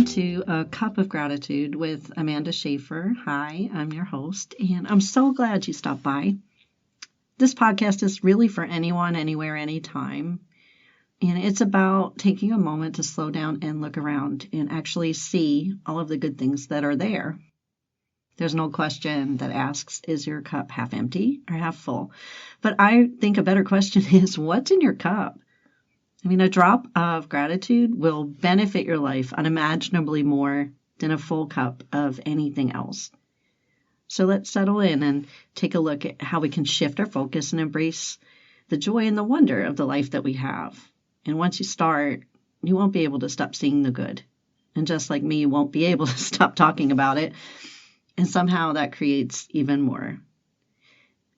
welcome to A Cup of Gratitude with Amanda Schaefer. Hi, I'm your host, and I'm so glad you stopped by. This podcast is really for anyone, anywhere, anytime. And it's about taking a moment to slow down and look around and actually see all of the good things that are there. There's no question that asks, is your cup half empty or half full? But I think a better question is, what's in your cup? I mean, a drop of gratitude will benefit your life unimaginably more than a full cup of anything else. So let's settle in and take a look at how we can shift our focus and embrace the joy and the wonder of the life that we have. And once you start, you won't be able to stop seeing the good. And just like me, you won't be able to stop talking about it. And somehow that creates even more.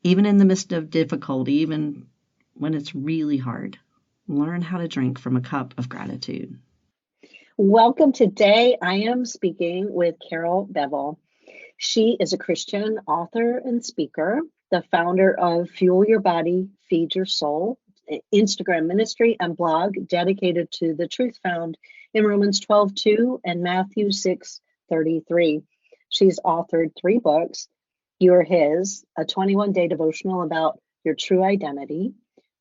Even in the midst of difficulty, even when it's really hard, learn how to drink from a cup of gratitude. Welcome. Today, I am speaking with Carol Bevel. She is a Christian author and speaker, the founder of Fuel Your Body, Feed Your Soul, Instagram ministry and blog dedicated to the truth found in Romans 12:2 and Matthew 6:33. She's authored 3 books, You're His, a 21-day devotional about your true identity,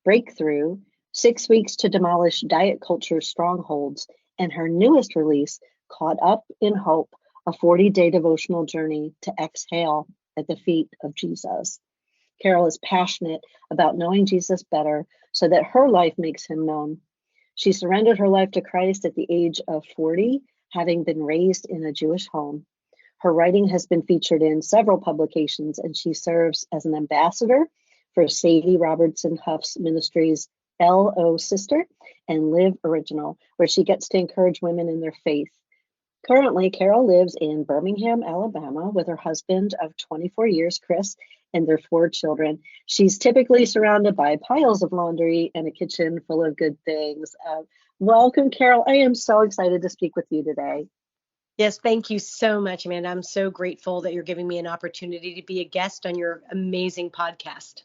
Breakthrough, 6 weeks to demolish diet culture strongholds, and her newest release, Caught Up in Hope, a 40-day devotional journey to exhale at the feet of Jesus. Carol is passionate about knowing Jesus better so that her life makes him known. She surrendered her life to Christ at the age of 40, having been raised in a Jewish home. Her writing has been featured in several publications, and she serves as an ambassador for Sadie Robertson Huff's ministries L.O. Sister and Live Original, where she gets to encourage women in their faith. Currently, Carol lives in Birmingham, Alabama, with her husband of 24 years, Chris, and their 4 children. She's typically surrounded by piles of laundry and a kitchen full of good things. Welcome, Carol. I am so excited to speak with you today. Yes, thank you so much, Amanda. I'm so grateful that you're giving me an opportunity to be a guest on your amazing podcast.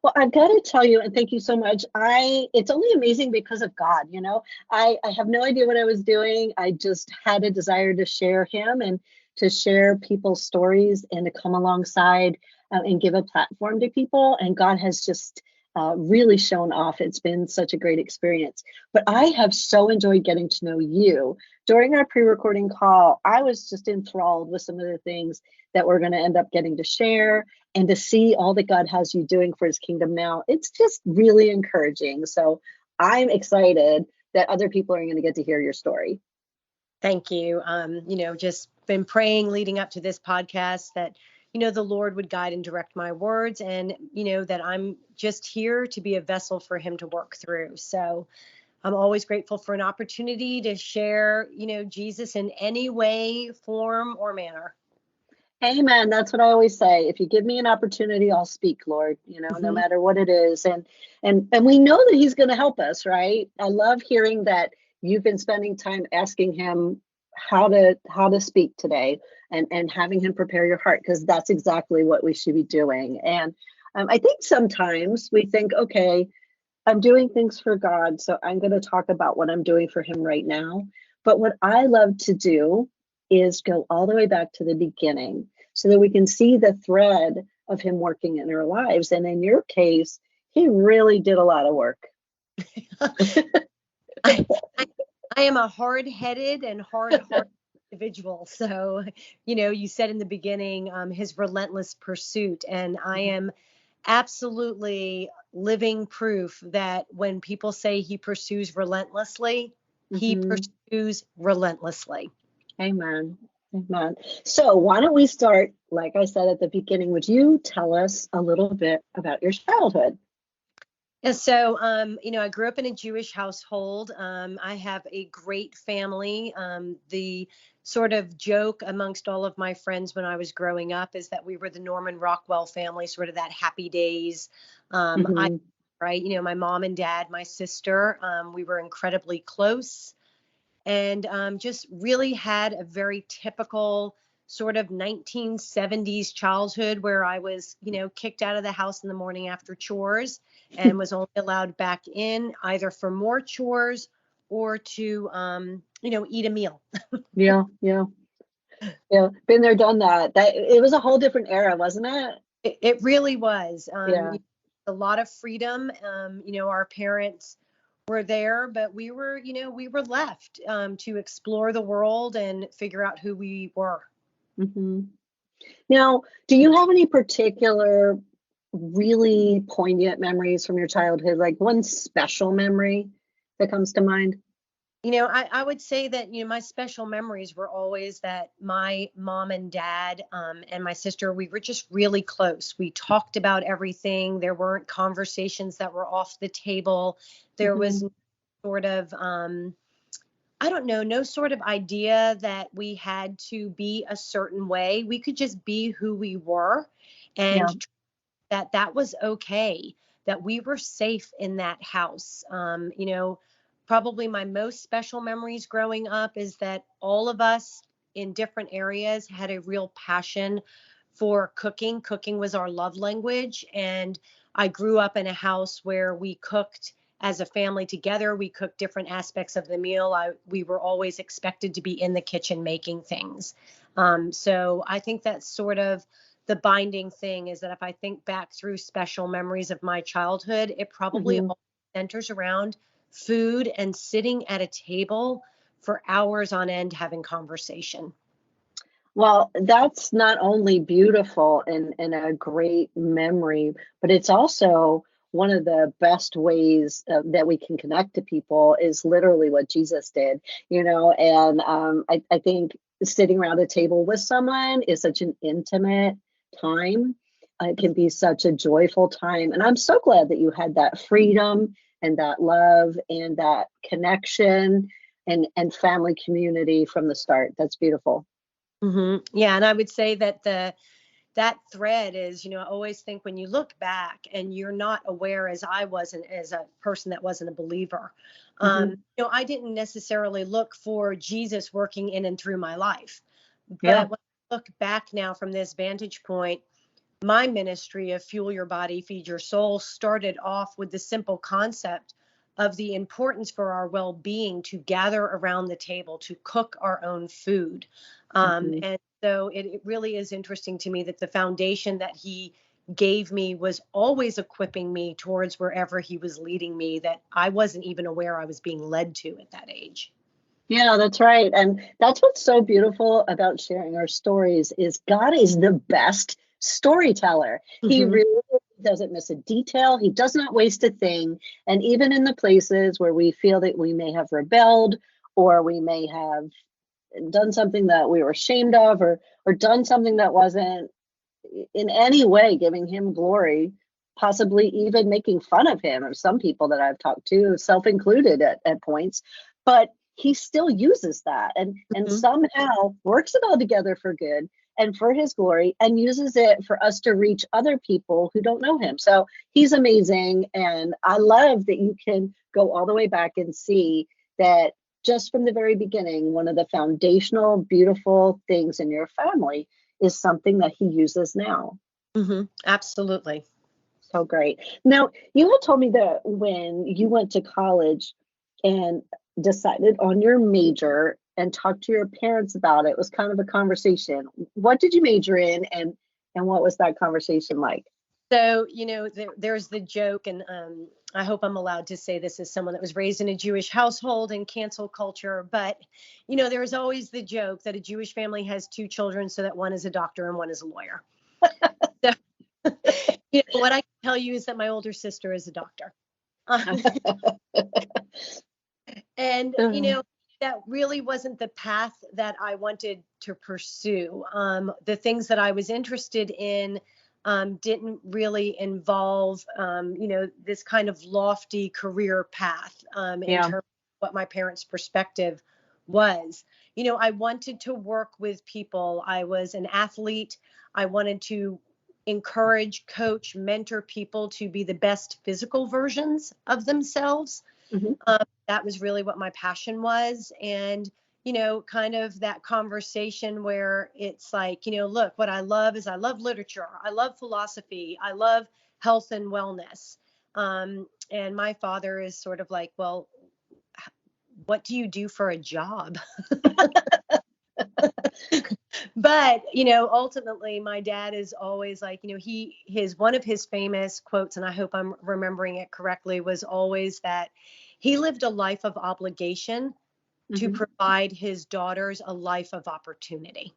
Well, I've got to tell you, and thank you so much. It's only amazing because of God, you know. I have no idea what I was doing. I just had a desire to share him and to share people's stories and to come alongside and give a platform to people. And God has just really shown off. It's been such a great experience. But I have so enjoyed getting to know you. During our pre-recording call, I was just enthralled with some of the things that we're going to end up getting to share and to see all that God has you doing for his kingdom now. It's just really encouraging. So I'm excited that other people are going to get to hear your story. Thank you. Just been praying leading up to this podcast that, the Lord would guide and direct my words and, that I'm just here to be a vessel for him to work through. So I'm always grateful for an opportunity to share, Jesus in any way, form, or manner. Amen. That's what I always say. If you give me an opportunity, I'll speak, Lord, no matter what it is. And we know that he's going to help us, right? I love hearing that you've been spending time asking him how to speak today and having him prepare your heart, because that's exactly what we should be doing. And I think sometimes we think, okay, I'm doing things for God, so I'm going to talk about what I'm doing for him right now. But what I love to do is go all the way back to the beginning so that we can see the thread of him working in our lives. And in your case, he really did a lot of work. I am a hard-headed and hard-hearted individual. So, you said in the beginning, his relentless pursuit, and I am absolutely living proof that when people say he pursues relentlessly, he pursues relentlessly. Amen. Amen. So why don't we start, like I said at the beginning, would you tell us a little bit about your childhood? Yeah, so, I grew up in a Jewish household. I have a great family. The sort of joke amongst all of my friends when I was growing up is that we were the Norman Rockwell family, sort of that happy days. My mom and dad, my sister, we were incredibly close and just really had a very typical sort of 1970s childhood where I was, kicked out of the house in the morning after chores and was only allowed back in either for more chores or to, eat a meal. Yeah, yeah, yeah. Been there, done that. That it was a whole different era, wasn't it? It really was. Yeah. A lot of freedom. Our parents were there, but we were left to explore the world and figure out who we were. Hmm. Now, do you have any particular really poignant memories from your childhood, like one special memory that comes to mind? I would say that, my special memories were always that my mom and dad and my sister, we were just really close. We talked about everything. There weren't conversations that were off the table. There was Hmm. no sort of, I don't know, no sort of idea that we had to be a certain way. We could just be who we were, Yeah. and that was okay, that we were safe in that house. Probably my most special memories growing up is that all of us in different areas had a real passion for cooking. Cooking was our love language. And I grew up in a house where we cooked as a family together. We cooked different aspects of the meal. We were always expected to be in the kitchen making things. So I think that's sort of the binding thing, is that if I think back through special memories of my childhood, it probably Hmm. all centers around food and sitting at a table for hours on end having conversation. Well, that's not only beautiful and a great memory, but it's also one of the best ways that we can connect to people is literally what Jesus did, and I think sitting around a table with someone is such an intimate time. It can be such a joyful time. And I'm so glad that you had that freedom and that love and that connection and family community from the start. That's beautiful. Yeah, and I would say that that thread is, I always think when you look back and you're not aware, as I wasn't, as a person that wasn't a believer, Hmm. I didn't necessarily look for Jesus working in and through my life. Yeah. But when I look back now from this vantage point, my ministry of Fuel Your Body, Feed Your Soul started off with the simple concept of the importance for our well-being to gather around the table, to cook our own food. Hmm. And so it really is interesting to me that the foundation that he gave me was always equipping me towards wherever he was leading me, that I wasn't even aware I was being led to at that age. Yeah, that's right. And that's what's so beautiful about sharing our stories is God is the best storyteller. He Mhm. really doesn't miss a detail. He does not waste a thing. And even in the places where we feel that we may have rebelled or we may have done something that we were ashamed of or done something that wasn't in any way giving him glory, possibly even making fun of him, or some people that I've talked to, self included at points. But he still uses that and Mhm. somehow works it all together for good and for his glory and uses it for us to reach other people who don't know him. So he's amazing. And I love that you can go all the way back and see that just from the very beginning, one of the foundational, beautiful things in your family is something that he uses now. Absolutely. So great. Now, you had told me that when you went to college and decided on your major and talked to your parents about it, it was kind of a conversation. What did you major in and what was that conversation like? So, there's the joke, and I hope I'm allowed to say this as someone that was raised in a Jewish household and cancel culture. But, there's always the joke that a Jewish family has two children, so that one is a doctor and one is a lawyer. So, what I can tell you is that my older sister is a doctor. And, that really wasn't the path that I wanted to pursue. The things that I was interested in didn't really involve, this kind of lofty career path in Yeah. terms of what my parents' perspective was. I wanted to work with people. I was an athlete. I wanted to encourage, coach, mentor people to be the best physical versions of themselves. Hmm. That was really what my passion was. And, kind of that conversation where it's like, look, what I love is I love literature. I love philosophy. I love health and wellness. And my father is sort of like, well, what do you do for a job? But, ultimately my dad is always like, one of his famous quotes, and I hope I'm remembering it correctly, was always that he lived a life of obligation to Hmm. provide his daughters a life of opportunity.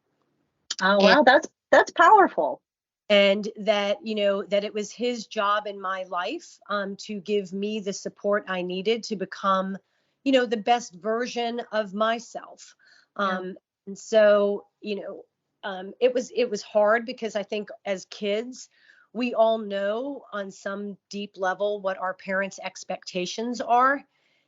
Oh, And wow. That's powerful. that it was his job in my life, to give me the support I needed to become, the best version of myself. Yeah. And so, it was hard because I think as kids, we all know on some deep level what our parents' expectations are,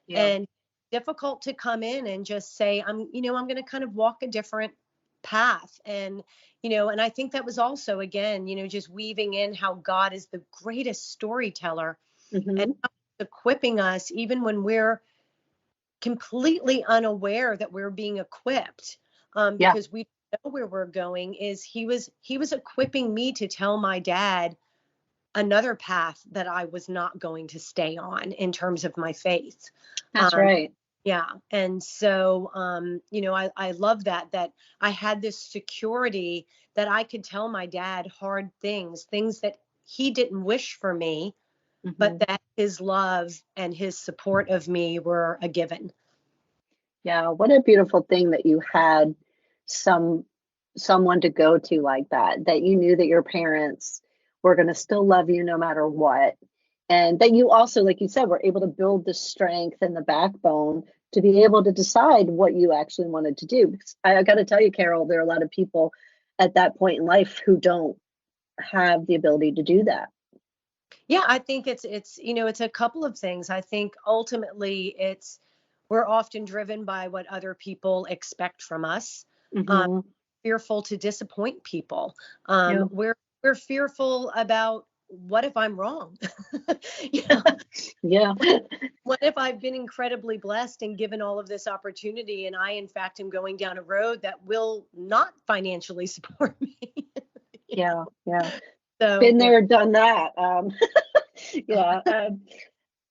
Yeah. and difficult to come in and just say, I'm going to kind of walk a different path. And I think that was also, again, just weaving in how God is the greatest storyteller, and Hmm. equipping us even when we're completely unaware that we're being equipped, Yeah. because we don't know where we're going. Is he was equipping me to tell my dad another path that I was not going to stay on in terms of my faith. That's um, right. yeah. And so, I love that I had this security that I could tell my dad hard things that he didn't wish for me, but Hmm. that his love and his support of me were a given. Yeah. What a beautiful thing that you had some someone to go to like that, that you knew that your parents were going to still love you no matter what. And that you also, like you said, were able to build the strength and the backbone to be able to decide what you actually wanted to do. Because I got to tell you, Carol, there are a lot of people at that point in life who don't have the ability to do that. Yeah, I think it's a couple of things. I think ultimately we're often driven by what other people expect from us. Um, Hmm. Fearful to disappoint people. Yeah. We're fearful about, what if I'm wrong? you know, Yeah. what if I've been incredibly blessed and given all of this opportunity, and I in fact am going down a road that will not financially support me? You Yeah. know? Yeah. So Been there, done that. Yeah.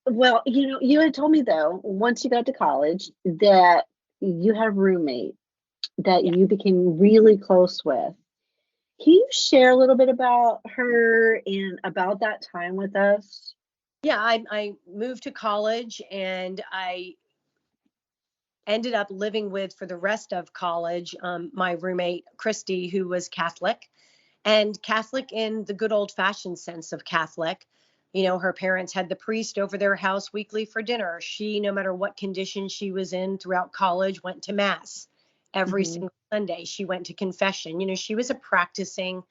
Well, you had told me though, once you got to college, that you had a roommate that yeah. you became really close with. Can you share a little bit about her and about that time with us? Yeah, I moved to college, and I ended up living with, for the rest of college, my roommate Christy, who was Catholic, and Catholic in the good old fashioned sense of Catholic. Her parents had the priest over their house weekly for dinner. She, no matter what condition she was in throughout college, went to mass every Hmm. single Sunday. She went to confession. She was a practicing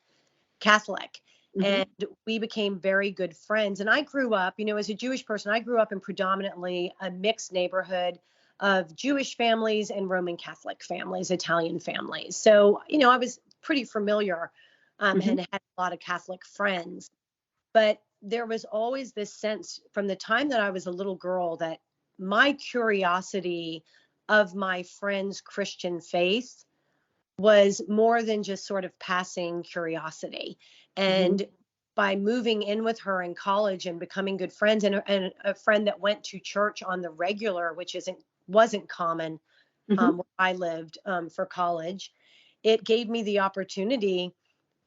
Catholic. Hmm. And we became very good friends. And I grew up, as a Jewish person, I grew up in predominantly a mixed neighborhood of Jewish families and Roman Catholic families, Italian families. So, I was pretty familiar, Hmm. and had a lot of Catholic friends. But there was always this sense from the time that I was a little girl that my curiosity of my friends' Christian faith was more than just sort of passing curiosity. Hmm. And by moving in with her in college and becoming good friends, and a friend that went to church on the regular, which wasn't common, Hmm. where I lived, for college, it gave me the opportunity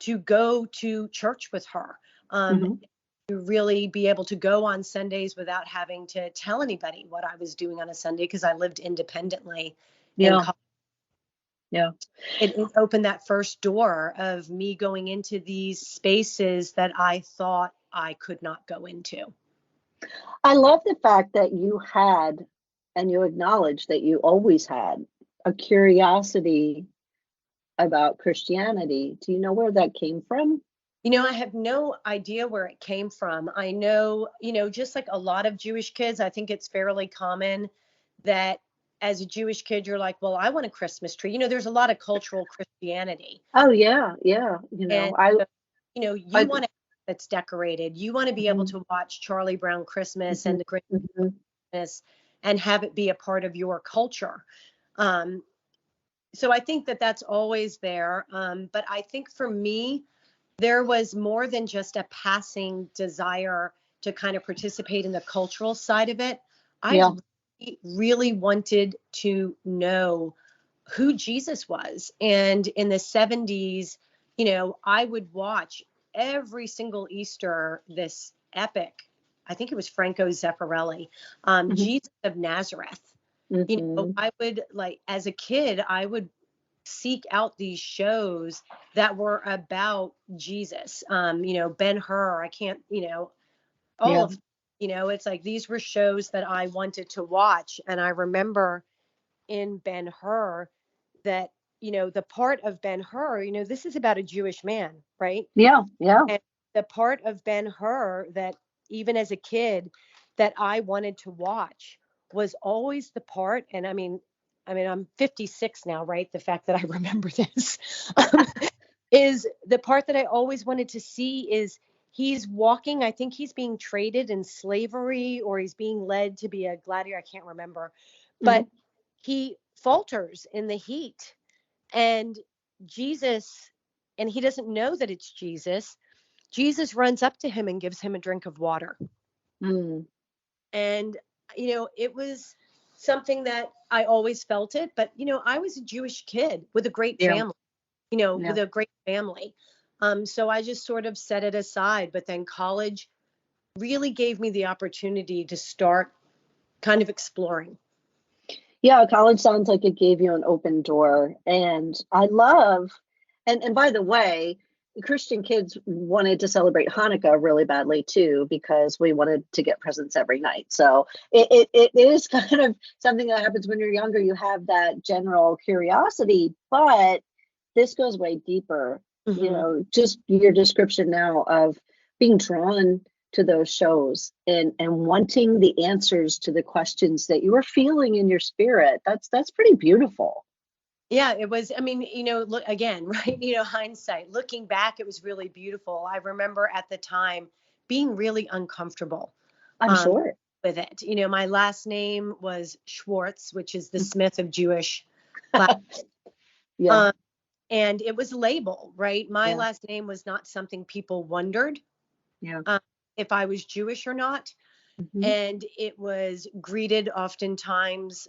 to go to church with her, Hmm. to really be able to go on Sundays without having to tell anybody what I was doing on a Sunday, because I lived independently in Yeah. college. Yeah. It opened that first door of me going into these spaces that I thought I could not go into. I love the fact that you had, and you acknowledge that you always had a curiosity about Christianity. Do you know where that came from? I have no idea where it came from. I know, just like a lot of Jewish kids, I think it's fairly common that as a Jewish kid, you're like, well, I want a Christmas tree. There's a lot of cultural Christianity. Oh yeah, yeah. And, you I. want to that's decorated. You want to be able Mhm. to watch Charlie Brown Christmas Mhm. and the Great Mhm. Christmas and have it be a part of your culture. Um, so I think that that's always there. But I think for me, there was more than just a passing desire to kind of participate in the cultural side of it. I Yeah. really wanted to know who Jesus was. And in the 70s, I would watch every single Easter this epic, I think it was Franco Zeffirelli, Mhm. Jesus of Nazareth. Mhm. I would, like, as a kid, I would seek out these shows that were about Jesus. Ben-Hur, I can't, all Yeah. of, it's like these were shows that I wanted to watch. And I remember in Ben-Hur that, the part of Ben-Hur, this is about a Jewish man, right? Yeah. Yeah. And the part of Ben-Hur that even as a kid that I wanted to watch was always the part, and I mean, I'm 56 now, right? The fact that I remember this is the part that I always wanted to see is he's walking. I think he's being traded in slavery or he's being led to be a gladiator. I can't remember, but Mhm. he falters in the heat and Jesus, and he doesn't know that it's Jesus. Jesus runs up to him and gives him a drink of water. Mm. And, it was something that I always felt it. But, I was a Jewish kid with a great Yeah. family, Yeah. with a great family. So I just sort of set it aside. But then college really gave me the opportunity to start kind of exploring. Yeah, college sounds like it gave you an open door. And I love, and by the way, the Christian kids wanted to celebrate Hanukkah really badly too, because we wanted to get presents every night. So it is kind of something that happens when you're younger. You have that general curiosity, but this goes way deeper. Hmm. Just your description now of being drawn to those shows and wanting the answers to the questions that you were feeling in your spirit. That's pretty beautiful. Yeah, it was. I mean, look again, right? Hindsight, looking back, it was really beautiful. I remember at the time being really uncomfortable I'm um, sure. with it. My last name was Schwartz, which is the Smith of Jewish last. Yeah. Um, and it was a label, right? My Yeah. last name was not something people wondered Yeah. um, if I was Jewish or not. Hmm. And it was greeted oftentimes,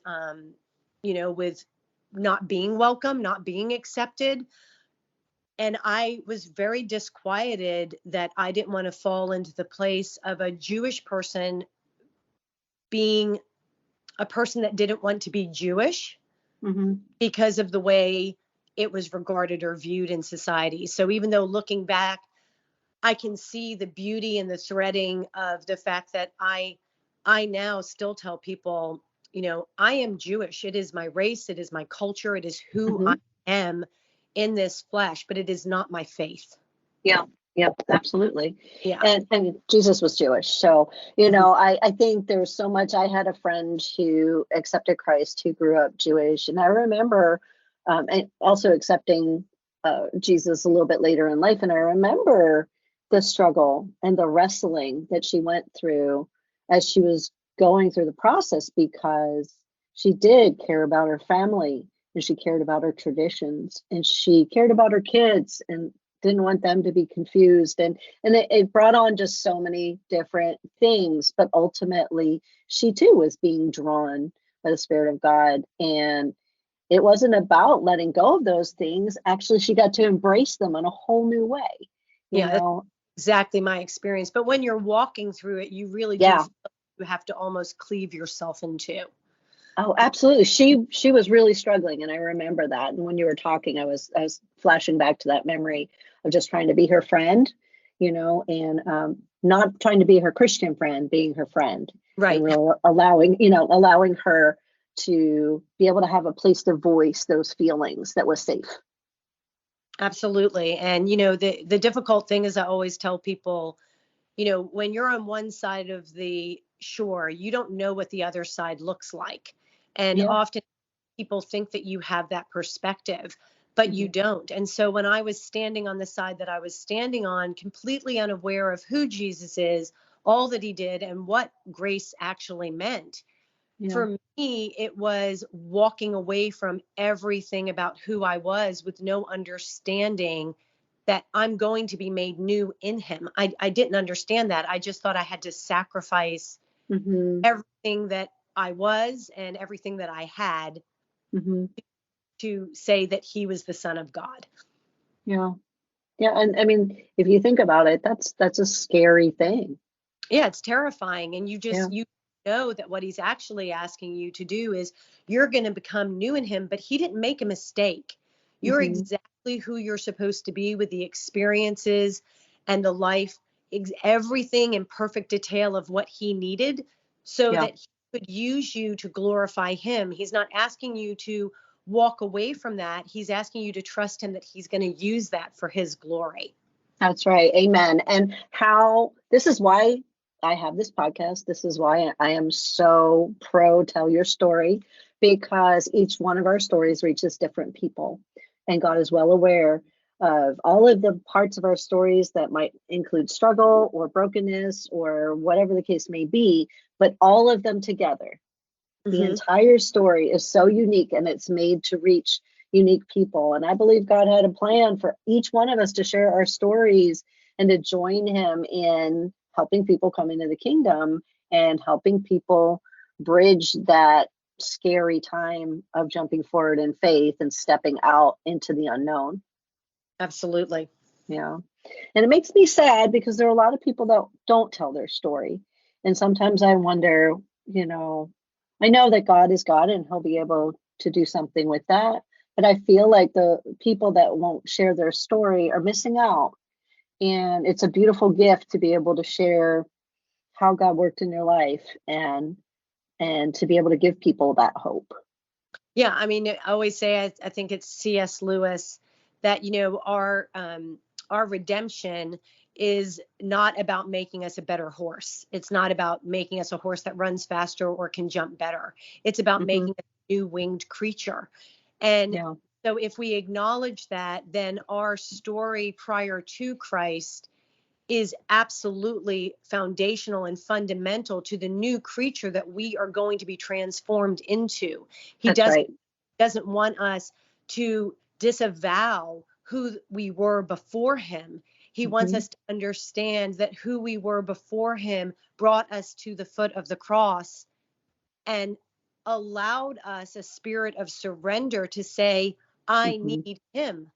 with not being welcome, not being accepted. And I was very disquieted that I didn't want to fall into the place of a Jewish person being a person that didn't want to be Jewish Hmm. because of the way it was regarded or viewed in society. So even though looking back, I can see the beauty and the threading of the fact that I now still tell people, I am Jewish. It is my race, it is my culture, it is who I Hmm. am in this flesh, but it is not my faith. Yeah. Yep, absolutely. Yeah. And Jesus was Jewish. So, Mhm. I think there was so much. I had a friend who accepted Christ who grew up Jewish. And I remember and also accepting Jesus a little bit later in life. And I remember the struggle and the wrestling that she went through as she was going through the process, because she did care about her family and she cared about her traditions and she cared about her kids and didn't want them to be confused, and it brought on just so many different things, but ultimately she too was being drawn by the Spirit of God, and it wasn't about letting go of those things. Actually, she got to embrace them in a whole new way, you Yeah, that's know. exactly my experience. But when you're walking through it, you really do Yeah. feel like you have to almost cleave yourself in two. Oh, absolutely. She was really struggling, and I remember that. And when you were talking, I was flashing back to that memory of just trying to be her friend, and not trying to be her Christian friend, being her friend, and Right. really allowing her to be able to have a place to voice those feelings that was safe. Absolutely. And the difficult thing is I always tell people, when you're on one side of the shore, you don't know what the other side looks like. And Yeah. often people think that you have that perspective, but you Hmm. don't. And so when I was standing on the side that I was standing on, completely unaware of who Jesus is, all that he did, and what grace actually meant, Yeah. for me, it was walking away from everything about who I was with no understanding that I'm going to be made new in him. I didn't understand that. I just thought I had to sacrifice Hmm. everything that I was and everything that I had Hmm. to say that he was the Son of God. Yeah. Yeah. And I mean, if you think about it, that's a scary thing. Yeah, it's terrifying. And Yeah. you know that what he's actually asking you to do is you're going to become new in him, but he didn't make a mistake. You're Hmm. exactly who you're supposed to be with the experiences and the life, everything in perfect detail of what he needed so Yeah. that he could use you to glorify him. He's not asking you to walk away from that. He's asking you to trust him that he's going to use that for his glory. That's right. Amen. And how this is why I have this podcast. This is why I am so pro tell your story, because each one of our stories reaches different people. And God is well aware of all of the parts of our stories that might include struggle or brokenness or whatever the case may be, but all of them together. The Hmm. entire story is so unique and it's made to reach unique people. And I believe God had a plan for each one of us to share our stories and to join him in helping people come into the kingdom and helping people bridge that scary time of jumping forward in faith and stepping out into the unknown. Absolutely. Yeah. And it makes me sad because there are a lot of people that don't tell their story. And sometimes I wonder, you know, I know that God is God and he'll be able to do something with that. But I feel like the people that won't share their story are missing out. And it's a beautiful gift to be able to share how God worked in your life and to be able to give people that hope. Yeah, I mean, I always say I think it's C.S. Lewis that our redemption is not about making us a better horse. It's not about making us a horse that runs faster or can jump better. It's about Hmm. making us a new winged creature. And Yeah. so if we acknowledge that, then our story prior to Christ is absolutely foundational and fundamental to the new creature that we are going to be transformed into. He That's right. doesn't want us to disavow who we were before him. He wants Hmm. us to understand that who we were before him brought us to the foot of the cross and allowed us a spirit of surrender to say, I Hmm. need him.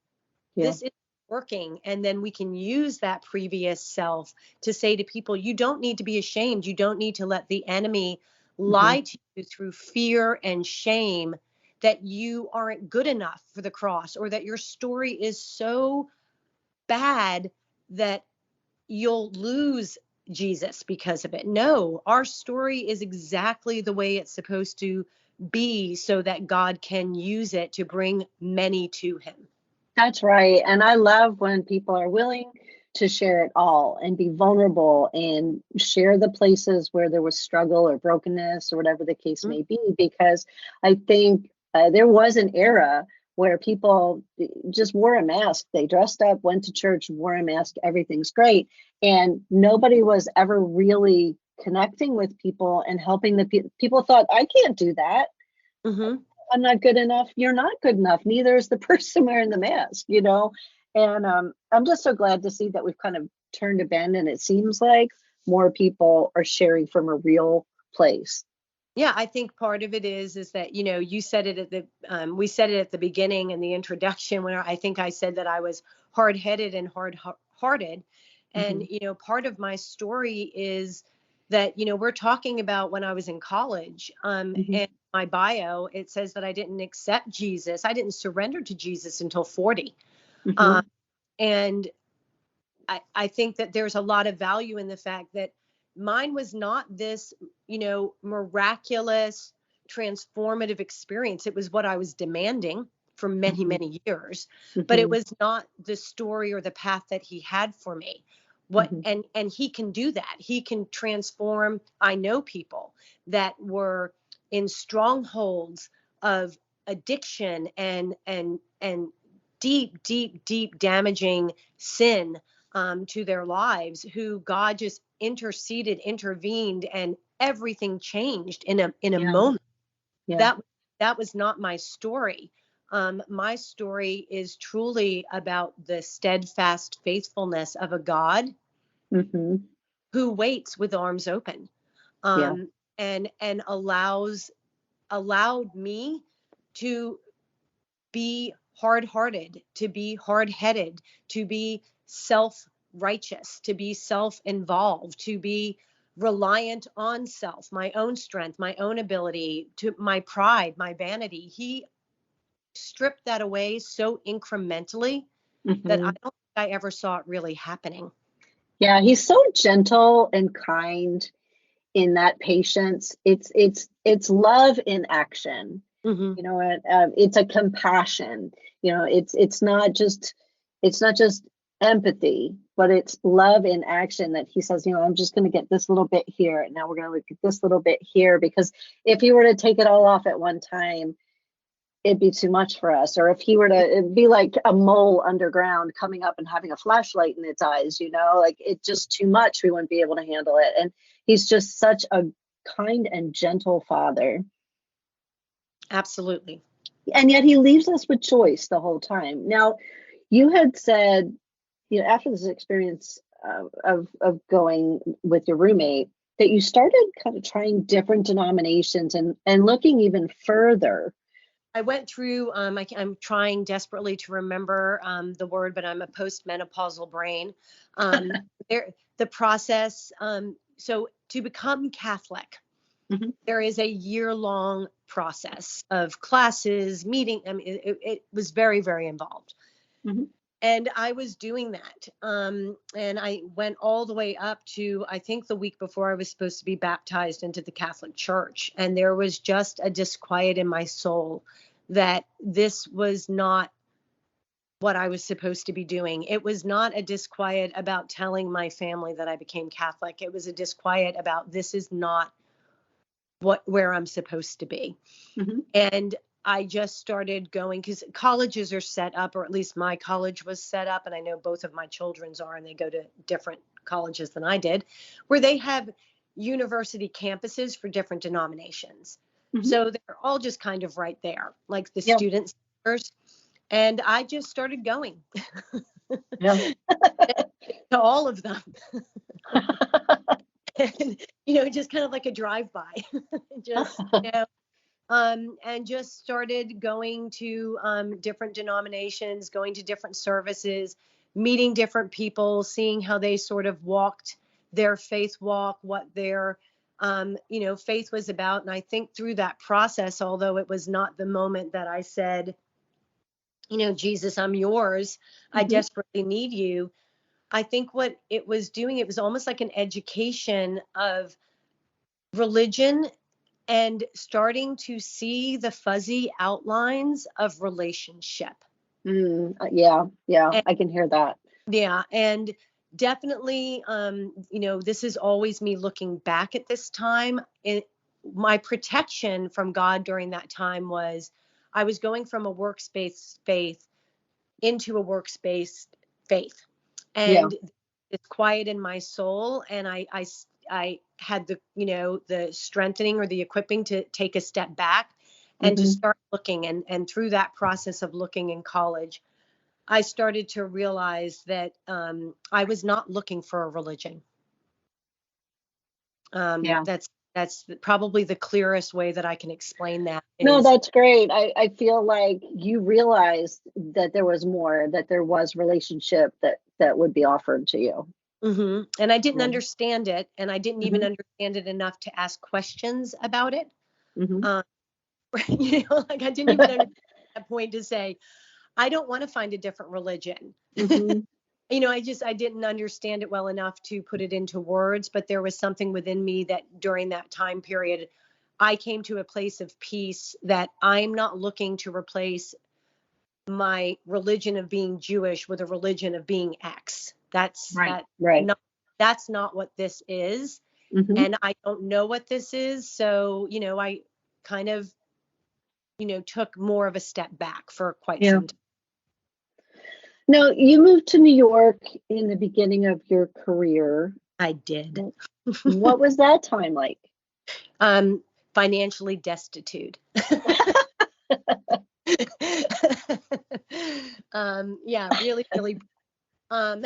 Yeah. This is working. And then we can use that previous self to say to people, you don't need to be ashamed. You don't need to let the enemy Hmm. lie to you through fear and shame that you aren't good enough for the cross or that your story is so bad that you'll lose Jesus because of it. No, our story is exactly the way it's supposed to be so that God can use it to bring many to him. That's right. And I love when people are willing to share it all and be vulnerable and share the places where there was struggle or brokenness or whatever the case may be, because I think there was an era where people just wore a mask. They dressed up, went to church, wore a mask, everything's great. And nobody was ever really connecting with people and helping the people thought, I can't do that. Mm-hmm. I'm not good enough. You're not good enough. Neither is the person wearing the mask, you know? And I'm just so glad to see that we've kind of turned a bend and it seems like more people are sharing from a real place. Yeah, I think part of it is that you said it at the we said it at the beginning in the introduction when I think I said that I was hard-headed and hard-hearted, and Hmm. part of my story is that we're talking about when I was in college, Hmm. and my bio it says that I didn't accept Jesus, I didn't surrender to Jesus until 40, Hmm. um, and I think that there's a lot of value in the fact that mine was not this, miraculous, transformative experience. It was what I was demanding for many, Hmm. many years, but it Hmm. was not the story or the path that he had for me. What Hmm. and he can do that. He can transform. I know people that were in strongholds of addiction and deep, deep, deep damaging sin to their lives, who God just interceded, intervened, and everything changed in a Yeah. moment. Yeah. That was not my story. My story is truly about the steadfast faithfulness of a God Hmm. who waits with arms open. Yeah. Um, and allowed me to be hard-hearted, to be hard-headed, to be self-righteous, to be self-involved, to be reliant on self, my own strength, my own ability, to my pride, my vanity. He stripped that away so incrementally that I Hmm. don't think I ever saw it really happening. Yeah, he's so gentle and kind in that patience. It's love in action. Hmm. You know, it's a compassion. You know, it's not just empathy, but it's love in action that he says, you know, I'm just going to get this little bit here. Now we're going to look at this little bit here, because if you were to take it all off at one time, it'd be too much for us. Or if he were to, it'd be like a mole underground coming up and having a flashlight in its eyes, you know, like it's just too much. We wouldn't be able to handle it. And he's just such a kind and gentle father. Absolutely. And yet he leaves us with choice the whole time. Now, you had said, you know, after this experience of going with your roommate, that you started kind of trying different denominations and looking even further. I went through, I'm trying desperately to remember the word, but I'm a postmenopausal brain. Um, the process, so to become Catholic, Hmm. there is a year-long process of classes, meeting. I mean, it was very, very involved. Hmm. And I was doing that. And I went all the way up to, I think, the week before I was supposed to be baptized into the Catholic Church. And there was just a disquiet in my soul that this was not what I was supposed to be doing. It was not a disquiet about telling my family that I became Catholic. It was a disquiet about, this is not where I'm supposed to be. Hmm. And I just started going, because colleges are set up, or at least my college was set up, and I know both of my children's are, and they go to different colleges than I did, where they have university campuses for different denominations. Hmm. So they're all just kind of right there, like the Yeah. student centers. And I just started going Yeah. to all of them. And, just kind of like a drive-by, just, and just started going to different denominations, going to different services, meeting different people, seeing how they sort of walked their faith walk, what their faith was about. And I think through that process, although it was not the moment that I said, Jesus, I'm yours, I Hmm. desperately need you. I think what it was doing, it was almost like an education of religion and starting to see the fuzzy outlines of relationship. Yeah. Yeah. And I can hear that. yeah, and definitely, this is always me looking back at this time. My protection from God during that time was I was going from a workspace faith into a workspace faith. Yeah. And it's quiet in my soul. And I had the strengthening or the equipping to take a step back and to Hmm. start looking. And through that process of looking in college, I started to realize that I was not looking for a religion. Yeah. That's probably the clearest way that I can explain that No, is. that's great. I feel like you realized that there was more, that there was relationship that would be offered to you. And I didn't Yeah. understand it, and I didn't even Hmm. understand it enough to ask questions about it. Hmm. Um, like I didn't even understand that point to say, I don't want to find a different religion. Hmm. I didn't understand it well enough to put it into words, but there was something within me that during that time period, I came to a place of peace that I'm not looking to replace my religion of being Jewish with a religion of being X. Right. Right. That's not what this is. Hmm. And I don't know what this is. So, I kind of, took more of a step back for quite Yeah. some time. Now, you moved to New York in the beginning of your career. I did. What was that time like? um, Financially destitute. Yeah, really, really, um,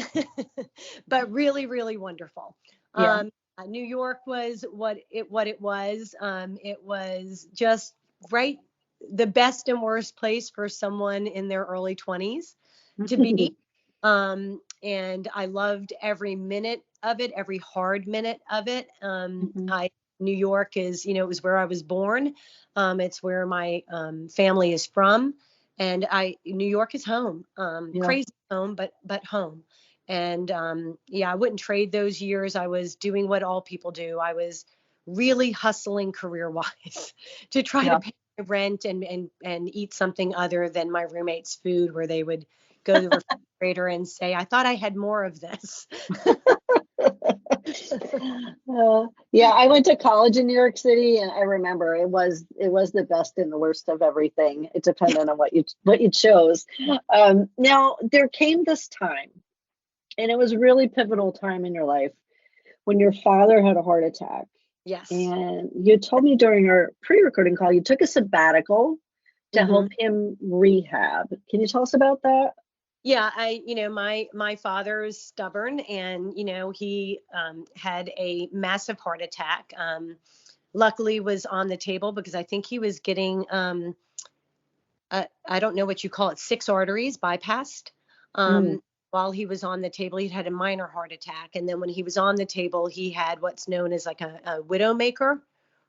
but really, really wonderful. Yeah. New York was what it was. It was just right the best and worst place for someone in their early 20s to be. And I loved every minute of it, every hard minute of it. Mhm. New York is, it was where I was born. It's where my family is from, and New York is home. Yeah. Crazy home, but home. And yeah, I wouldn't trade those years. I was doing what all people do. I was really hustling career wise to try to Yeah. pay my rent and eat something other than my roommate's food, where they would go to the refrigerator and say, "I thought I had more of this." Yeah, I went to college in New York City, and I remember it was the best and the worst of everything. It depended on what you chose. Now there came this time, and it was a really pivotal time in your life when your father had a heart attack. Yes. And you told me during our pre-recording call you took a sabbatical to Hmm. help him rehab. Can you tell us about that? Yeah, my father is stubborn, and he had a massive heart attack. Luckily, was on the table because I think he was getting I don't know what you call it, six arteries bypassed. Mm. While he was on the table, he'd had a minor heart attack, and then when he was on the table, he had what's known as like a widowmaker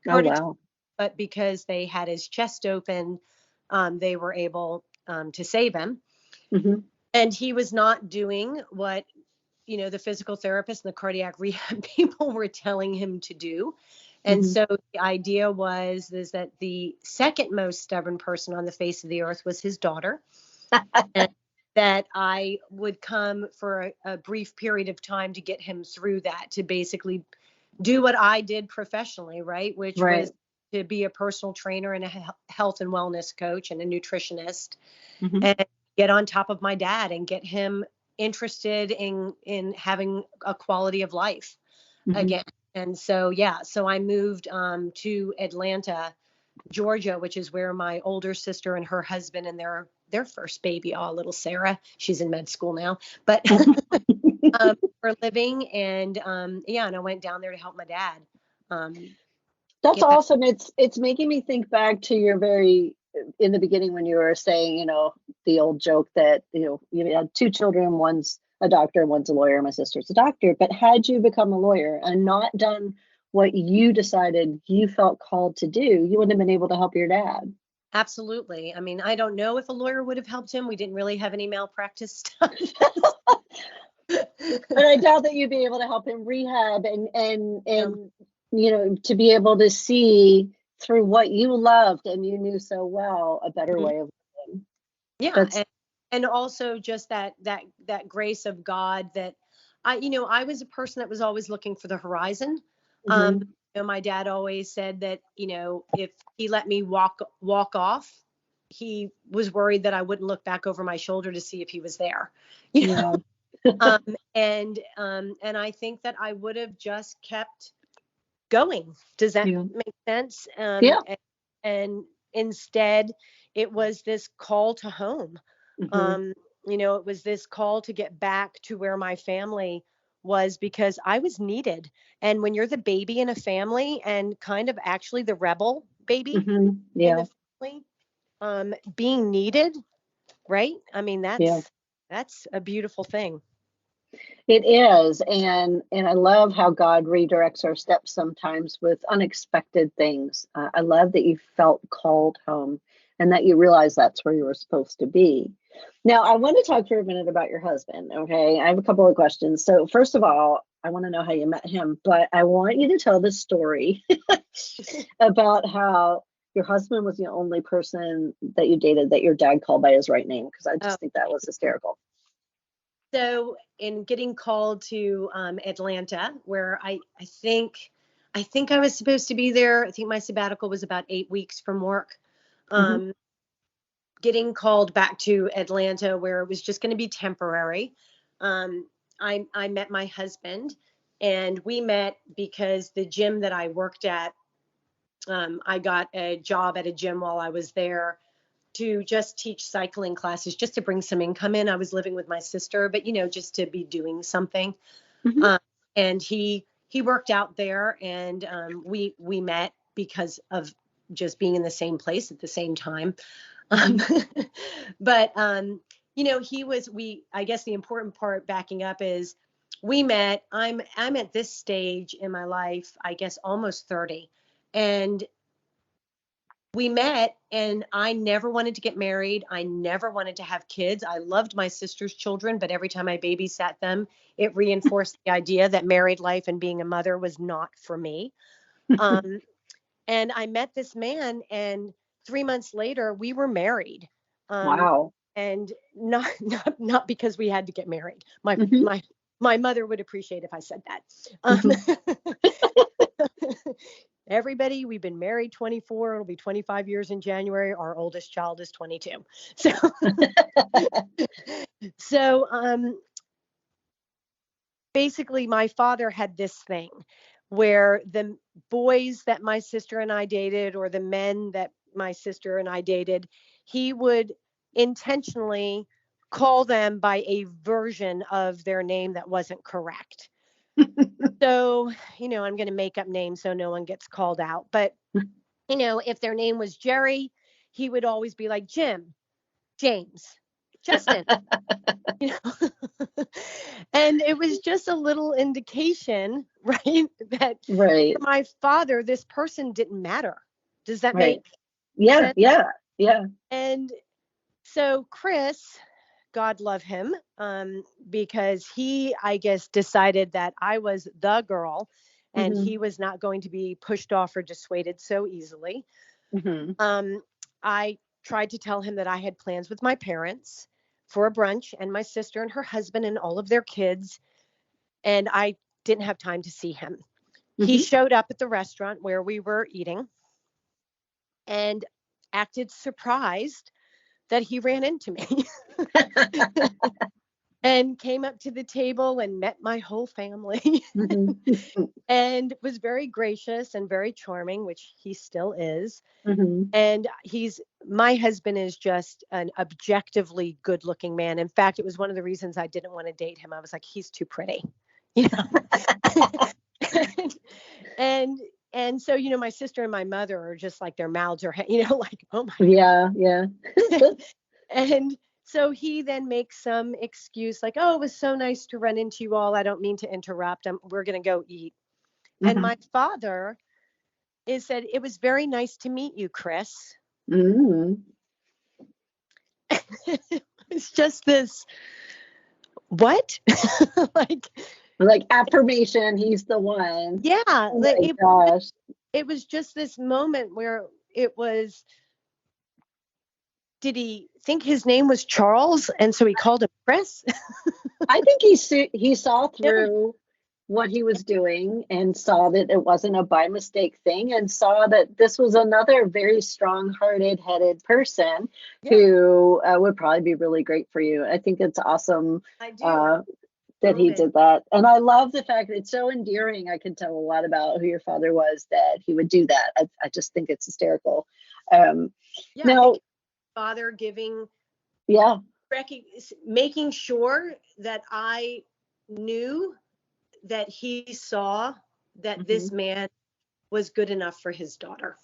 Oh heart attack. wow. But because they had his chest open, they were able to save him. Hmm. And he was not doing what the physical therapist and the cardiac rehab people were telling him to do. And Hmm. so the idea was is that the second most stubborn person on the face of the earth was his daughter, and that I would come for a brief period of time to get him through that, to basically do what I did professionally, right? Which Right. was to be a personal trainer and a health and wellness coach and a nutritionist, Hmm. and get on top of my dad and get him interested in having a quality of life Hmm. again. And so yeah, so I moved to Atlanta, Georgia, which is where my older sister and her husband and their first baby, oh, little Sarah, she's in med school now, but we're living. And yeah, and I went down there to help my dad um, That's get back. awesome. It's making me think back to your very in the beginning when you were saying, the old joke that, you had two children, one's a doctor, one's a lawyer, my sister's a doctor. But had you become a lawyer and not done what you decided you felt called to do, you wouldn't have been able to help your dad. Absolutely. I mean, I don't know if a lawyer would have helped him. We didn't really have any malpractice stuff. But I doubt that you'd be able to help him rehab and Um, and to be able to see through what you loved and you knew so well a better mhm. way of living. Yeah, That's and also just that grace of God, that I was a person that was always looking for the horizon. mhm. My dad always said that if he let me walk off, he was worried that I wouldn't look back over my shoulder to see if he was there. You know, Yeah. and I think that I would have just kept going. Does that Yeah. make sense? Yeah. And instead, it was this call to home. Mhm. Um, it was this call to get back to where my family was, because I was needed. And when you're the baby in a family and kind of actually the rebel baby Mhm. in Yeah. the family, being needed, right? I mean, Yeah. that's a beautiful thing. It is, and I love how God redirects our steps sometimes with unexpected things. I love that you felt called home and that you realized that's where you were supposed to be. Now, I want to talk for a minute about your husband. Okay, I have a couple of questions. So, first of all, I want to know how you met him, but I want you to tell the story about how your husband was the only person that you dated that your dad called by his right name, because I Oh, just think that was hysterical. so in getting called to Atlanta, where I think I was supposed to be there. I think my sabbatical was about 8 weeks from work. Hmm. Um, Getting called back to Atlanta, where it was just going to be temporary. Um, I met my husband, and we met because the gym that I worked at, I got a job at a gym while I was there to just teach cycling classes, just to bring some income in. I was living with my sister, but just to be doing something. Hmm. Um, and he he worked out there, and we met because of just being in the same place at the same time. Um, but I guess the important part backing up is we met. I'm at this stage in my life, I guess almost 30, and we met, and I never wanted to get married. I never wanted to have kids. I loved my sister's children, but every time I babysat them, it reinforced the idea that married life and being a mother was not for me. Um, and I met this man, and 3 months later, we were married. Um, Wow. and not because we had to get married. My Hmm. my my mother would appreciate if I said that. Hmm. Everybody, we've been married 24. It'll be 25 years in January. Our oldest child is 22. So, so basically, my father had this thing where the boys that my sister and I dated, or the men that my sister and I dated, he would intentionally call them by a version of their name that wasn't correct. So, I'm going to make up names so no one gets called out. But, if their name was Jerry, he would always be like Jim, James, Justin. you know and it was just a little indication, right, that Right. for my father, this person didn't matter. Does that Right. make Yeah. sense? Yeah. Yeah. And so Chris, God love him, because he, I guess, decided that I was the girl, and Hmm. he was not going to be pushed off or dissuaded so easily. Hmm. I tried to tell him that I had plans with my parents for a brunch, and my sister and her husband and all of their kids, and I didn't have time to see him. He Hmm. showed up at the restaurant where we were eating and acted surprised that he ran into me. And came up to the table and met my whole family. Hmm. And was very gracious and very charming, which he still is. Hmm. And my husband is just an objectively good looking man. In fact, it was one of the reasons I didn't want to date him. I was like, he's too pretty, you know. and and so, my sister and my mother are just like, their mouths are like, oh my Yeah. Yeah. God. And so he then makes some excuse like, oh, it was so nice to run into you all. I don't mean to interrupt. We're going to go eat. And Hmm. my father is said, it was very nice to meet you, Chris. Hmm. It's just this, what? Like, Like affirmation, he's the one. yeah, Oh my gosh. it was just this moment where it was, did he think his name was Charles? And so he called him Chris? I think he saw Yeah. through what he was doing and saw that it wasn't a by mistake thing, and saw that this was another very strong-hearted, headed person Yeah, who would probably be really great for you. I think it's awesome I do. uh, that he Moment. did that, and I love the fact that it's so endearing. I can tell a lot about who your father was, that he would do that. I just think it's hysterical. Um, Yeah, I think Now, father giving, yeah. making sure that I knew that he saw that Mhm. this man was good enough for his daughter.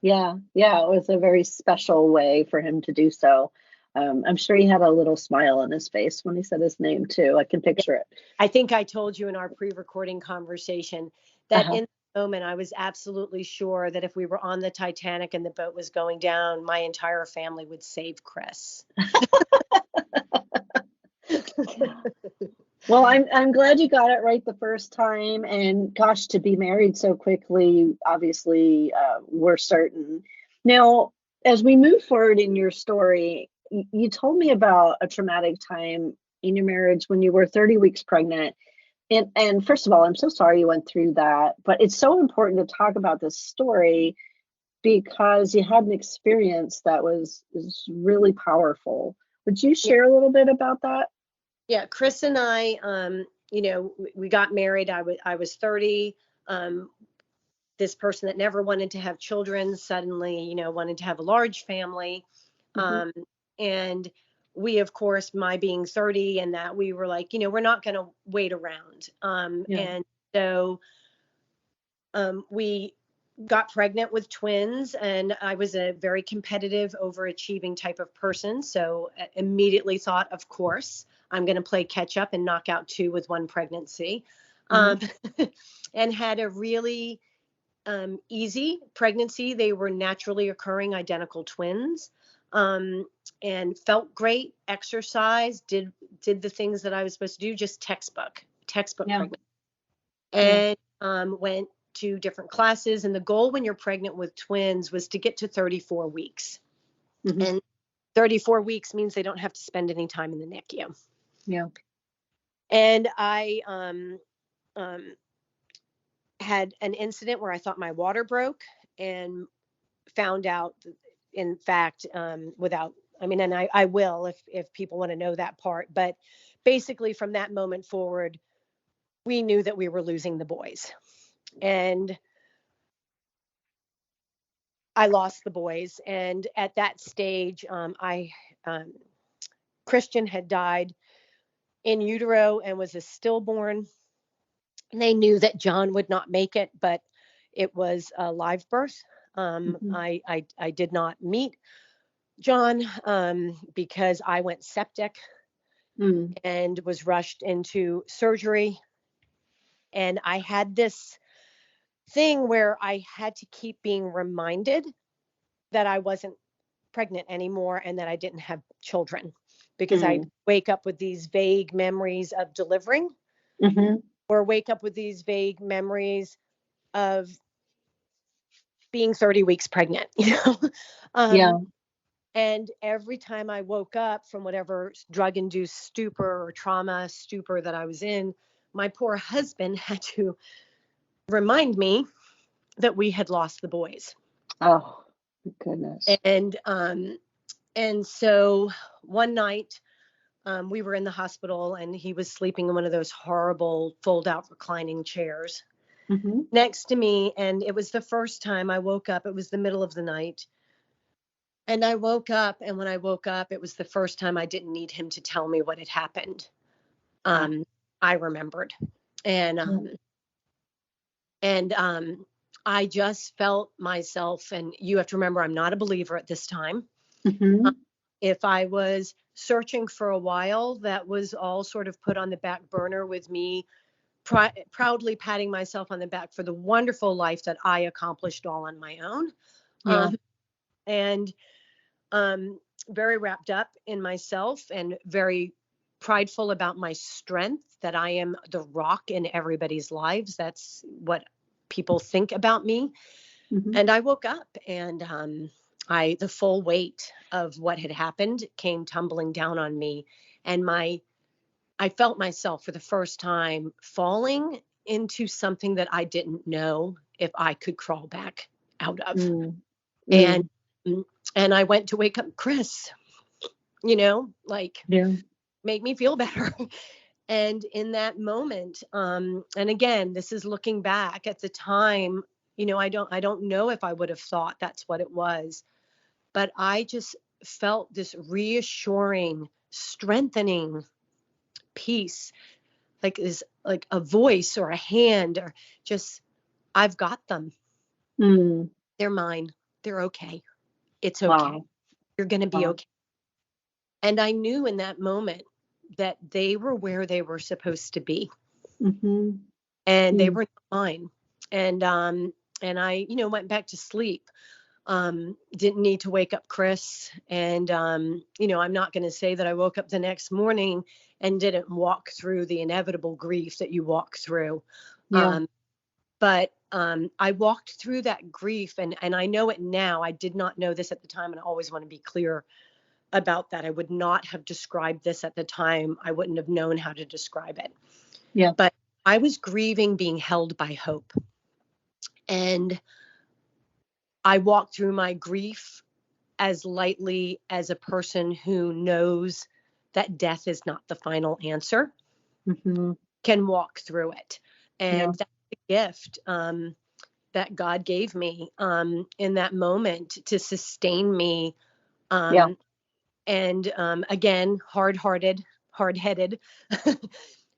Yeah, yeah, it was a very special way for him to do so. I'm sure he had a little smile on his face when he said his name too. I can picture it. I think I told you in our pre-recording conversation that Uh-huh. in the moment I was absolutely sure that if we were on the Titanic and the boat was going down, my entire family would save Chris. Well, I'm glad you got it right the first time, and gosh, to be married so quickly, obviously, we're certain. Now, as we move forward in your story, you told me about a traumatic time in your marriage when you were 30 weeks pregnant. And first of all, I'm so sorry you went through that, but it's so important to talk about this story because you had an experience that was really powerful. Would you Yeah, share a little bit about that? yeah. Chris and I, we got married. I was 30. Um, this person that never wanted to have children suddenly, wanted to have a large family. Hmm. Um, and we, of course, my being 30, and that we were like, we're not going to wait around. Yeah. And so we got pregnant with twins, and I was a very competitive, overachieving type of person. So immediately thought, of course, I'm going to play catch up and knock out two with one pregnancy. Um, and had a really easy pregnancy. They were naturally occurring identical twins, and felt great, exercised, did the things that I was supposed to do, just textbook Yeah. pregnant. Yeah. And went to different classes. And the goal when you're pregnant with twins was to get to 34 weeks. Mhm. And 34 weeks means they don't have to spend any time in the NICU. Yeah. And I had an incident where I thought my water broke, and found out, in fact, without, I mean, and I will, if people want to know that part, but basically from that moment forward, we knew that we were losing the boys. And I lost the boys. And at that stage, Christian had died in utero and was a stillborn. They knew that John would not make it, but it was a live birth. I did not meet John because I went septic and was rushed into surgery. And I had this thing where I had to keep being reminded that I wasn't pregnant anymore and that I didn't have children, because I wake up with these vague memories of delivering, or wake up with these vague memories of being 30 weeks pregnant, Yeah. And every time I woke up from whatever drug-induced stupor or trauma stupor that I was in, my poor husband had to remind me that we had lost the boys. Oh, goodness. And so one night, we were in the hospital, and he was sleeping in one of those horrible fold-out reclining chairs next to me. And it was the first time I woke up. It was the middle of the night. And I woke up, and when I woke up, it was the first time I didn't need him to tell me what had happened. I remembered. And I just felt myself, and you have to remember, I'm not a believer at this time. If I was searching for a while, that was all sort of put on the back burner, with me proudly patting myself on the back for the wonderful life that I accomplished all on my own. And very wrapped up in myself, and very prideful about my strength, that I am the rock in everybody's lives. That's what people think about me. And I woke up, and the full weight of what had happened came tumbling down on me. And I felt myself for the first time falling into something that I didn't know if I could crawl back out of. And I went to wake up Chris, make me feel better. And in that moment, and again, this is looking back at the time, I don't know if I would have thought that's what it was, but I just felt this reassuring, strengthening peace, like is like a voice or a hand, or just, I've got them. They're mine. They're okay. It's okay. Wow. You're going to be okay. And I knew in that moment that they were where they were supposed to be. And they were mine. And I, went back to sleep. Didn't need to wake up Chris. And, I'm not going to say that I woke up the next morning and didn't walk through the inevitable grief that you walk through. But I walked through that grief, and I know it now. I did not know this at the time, and I always want to be clear about that. I would not have described this at the time. I wouldn't have known how to describe it. But I was grieving being held by hope. And I walked through my grief as lightly as a person who knows that death is not the final answer can walk through it. And that's the gift that God gave me in that moment to sustain me. And again, hard-headed,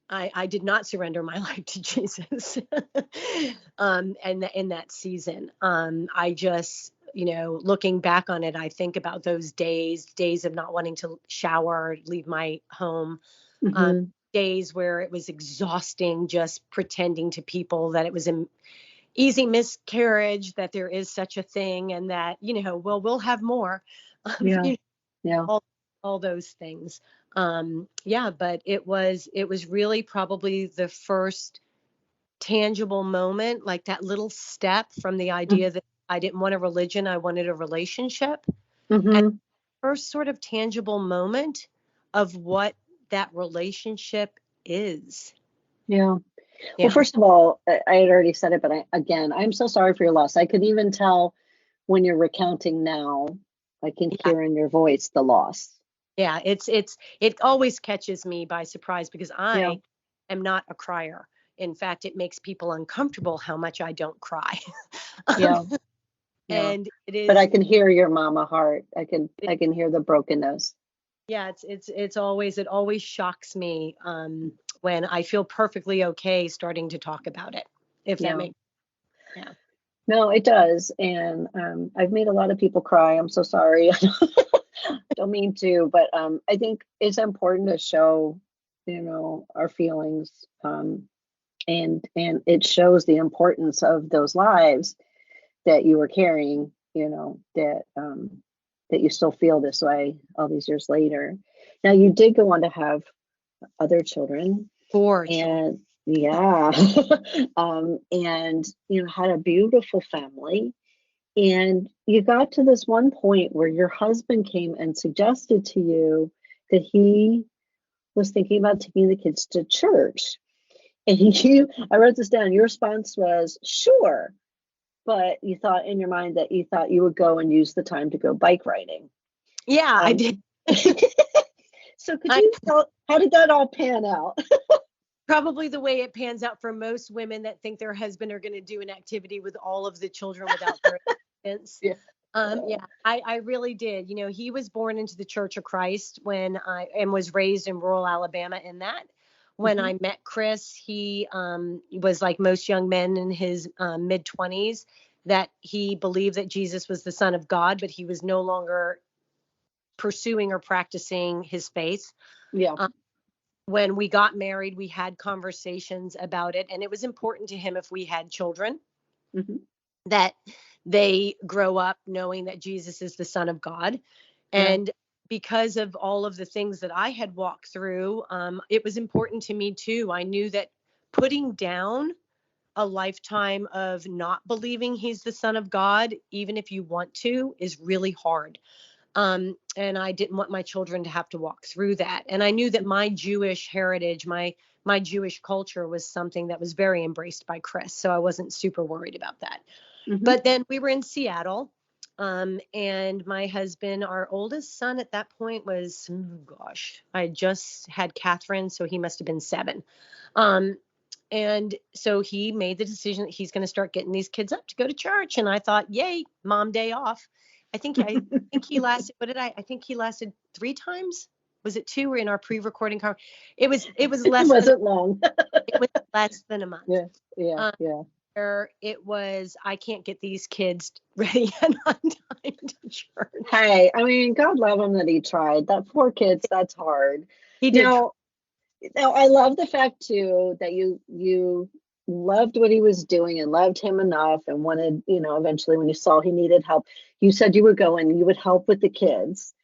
I did not surrender my life to Jesus. And in that season, I just, looking back on it, I think about those days of not wanting to shower, leave my home, um, Hmm. days where it was exhausting, just pretending to people that it was an easy miscarriage, that there is such a thing, and that, well, we'll have more. Yeah. Yeah. all all those things. Yeah, but it was really probably the first tangible moment, like that little step from the idea that I didn't want a religion, I wanted a relationship. And Mm-hmm. first sort of tangible moment of what that relationship is. Yeah. Well, Yeah. first of all, I had already said it, but again, I'm so sorry for your loss. I could even tell when you're recounting now, I can Yeah. hear in your voice the loss. Yeah, it always catches me by surprise because Yeah. I am not a crier. In fact, it makes people uncomfortable how much I don't cry. Um, Yeah. Yeah. and it But I is, can hear your mama heart. I can hear the brokenness. yeah, it always shocks me when I feel perfectly okay starting to talk about it, if that Yeah. makes, yeah. No, it does. And I've made a lot of people cry. I'm so sorry. Don't mean to, but I think it's important to show, our feelings. And it shows the importance of those lives that you were carrying, that you still feel this way all these years later. Now you did go on to have other children, Four children. and yeah, and had a beautiful family. And you got to this one point where your husband came and suggested to you that he was thinking about taking the kids to church. And I wrote this down. Your response was, sure. But you thought in your mind that you thought you would go and use the time to go bike riding. Yeah, I Um, did. so could I you tell, how did that all pan out? Probably the way it pans out for most women that think their husband are going to do an activity with all of the children without their assistance. Yeah. Yeah, I really did. He was born into the Church of Christ and was raised in rural Alabama in that. When Mhm. I met Chris, he was like most young men in his mid 20s, that he believed that Jesus was the Son of God, but he was no longer pursuing or practicing his faith. Yeah. Um, when we got married, we had conversations about it, and it was important to him if we had children Hmm. that they grow up knowing that Jesus is the Son of God. Yeah. And because of all of the things that I had walked through, it was important to me too. I knew that putting down a lifetime of not believing he's the Son of God, even if you want to, is really hard. And I didn't want my children to have to walk through that. And I knew that my Jewish heritage, my Jewish culture was something that was very embraced by Chris. So I wasn't super worried about that. Hmm. But then we were in Seattle. And my husband, our oldest son at that point was, oh gosh, I just had Catherine, so he must have been 7. Um, and so he made the decision that he's going to start getting these kids up to go to church. And I thought, yay, mom day off. I think he lasted, what did I think he lasted 3 times. Was it 2 or in our pre-recording car? It was It wasn't long. it was less than a month. Yeah. Yeah. Um, Yeah. where it was, I can't get these kids ready and on time to church. Hey, I mean, God love him that he tried. That 4 kids, that's hard. He did. Now, I love the fact too that you loved what he was doing and loved him enough and wanted, eventually when you saw he needed help, you said you would go and you would help with the kids.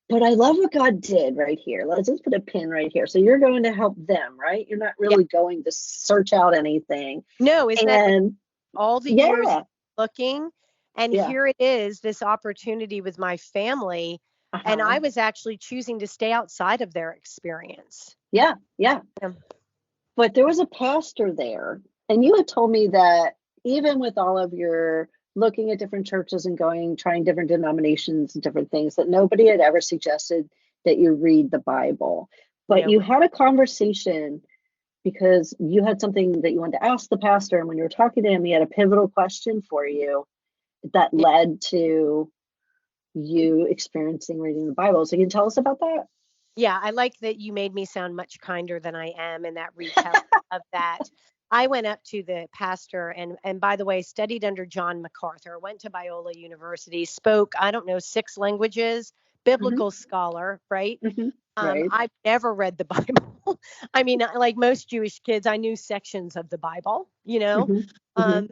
But I love what God did right here. Let's just put a pin right here. So you're going to help them, right? You're not Yeah. really going to search out anything. No, isn't that And all the years yeah, looking? And yeah, here it is, this opportunity with my family. And uh-huh. I was actually choosing to stay outside of their experience. Yeah, yeah. Yeah. But there was a pastor there, and you had told me that even with all of your looking at different churches and trying different denominations and different things, that nobody had ever suggested that you read the Bible. But No. you had a conversation because you had something that you wanted to ask the pastor, and when you were talking to him, he had a pivotal question for you that Yeah. led to you experiencing reading the Bible. So can you tell us about that? Yeah, I like that you made me sound much kinder than I am in that retelling of that. I went up to the pastor and by the way, studied under John MacArthur, went to Biola University, spoke, I don't know, 6 languages, Hmm. biblical scholar, right? Hmm. Right. I've never read the Bible. I mean, like most Jewish kids, I knew sections of the Bible, Hmm. Hmm. Um,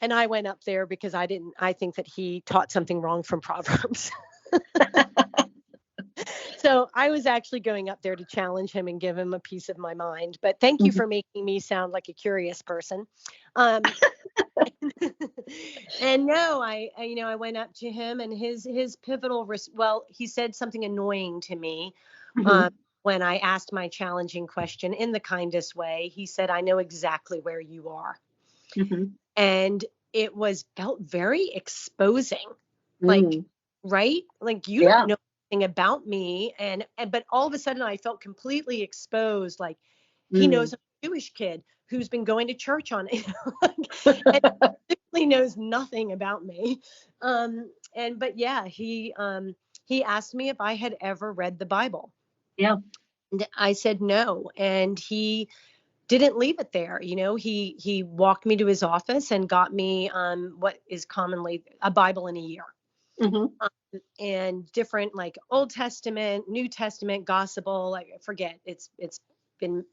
and I went up there because I think that he taught something wrong from Proverbs. So I was actually going up there to challenge him and give him a piece of my mind. But thank you Hmm. for making me sound like a curious person. Um, and no, I went up to him and his pivotal, well, he said something annoying to me Hmm. um, when I asked my challenging question in the kindest way. He said, "I know exactly where you are," Hmm. and it felt very exposing, like, Mm. right, like you don't Yeah. know anything about me, and but all of a sudden I felt completely exposed, like he Mm. knows I'm a Jewish kid who's been going to church on it, and really knows nothing about me. And but yeah, he asked me if I had ever read the Bible. Yeah. And I said no, and he didn't leave it there. He walked me to his office and got me what is commonly a Bible in a year. Hmm. Um, and different, like, Old Testament, New Testament, Gospel, like I forget. It's been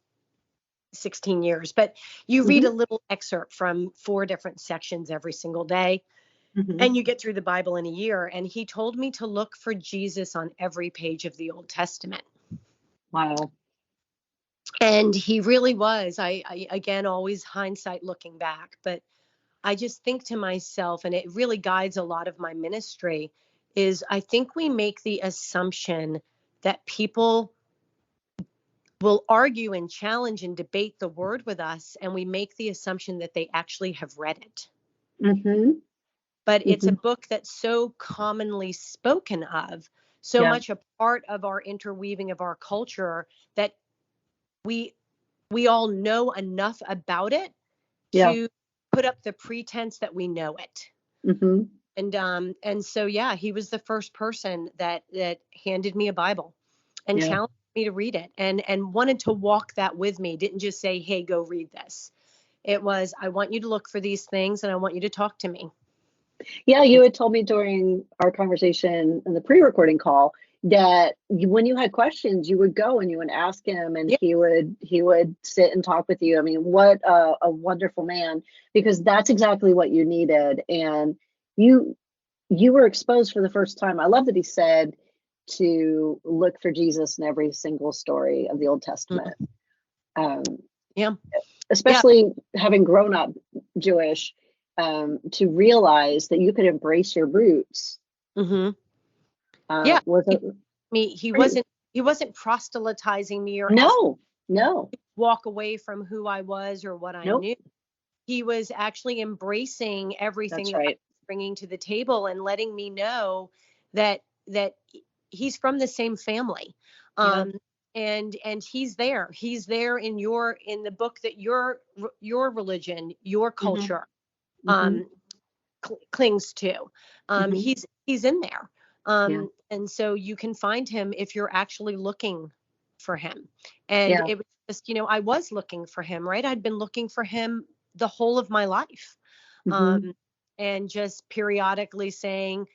16 years, but you read Hmm. a little excerpt from 4 different sections every single day, Hmm. and you get through the Bible in a year. And he told me to look for Jesus on every page of the Old Testament. Wow. And he really was. I again, always hindsight looking back, but I just think to myself, and it really guides a lot of my ministry, is I think we make the assumption that people will argue and challenge and debate the word with us, and we make the assumption that they actually have read it. Hmm. But it's a Hmm. book that's so commonly spoken of, so Yeah. much a part of our interweaving of our culture, that we we all know enough about it Yeah. to put up the pretense that we know it. Hmm. And so yeah, he was the first person that handed me a Bible and Yeah. challenged me to read it, and wanted to walk that with me. Didn't just say, "Hey, go read this." It was, "I want you to look for these things and I want you to talk to me." Yeah, you had told me during our conversation in the pre-recording call that when you had questions, you would go and you would ask him, and Yeah. he would sit and talk with you. I mean, what a wonderful man, because that's exactly what you needed, and you you were exposed for the first time. I love that he said to look for Jesus in every single story of the Old Testament, Mhm. um, Yeah. Yeah. especially having grown up Jewish, to realize that you could embrace your roots, Hmm. Yeah. was He, a me, he pretty. wasn't proselytizing me or asking No, no, me to walk away from who I was or what I nope. knew. He was actually embracing everything That's that I right. was bringing to the table and letting me know that he's from the same family. Yeah. um and he's there in the book that your religion, your Hmm. culture Hmm. um clings to. Hmm. He's in there. Yeah. And so you can find him if you're actually looking for him. And Yeah. it was just, I was looking for him, right? I'd been looking for him the whole of my life. Hmm. Um, and just periodically saying,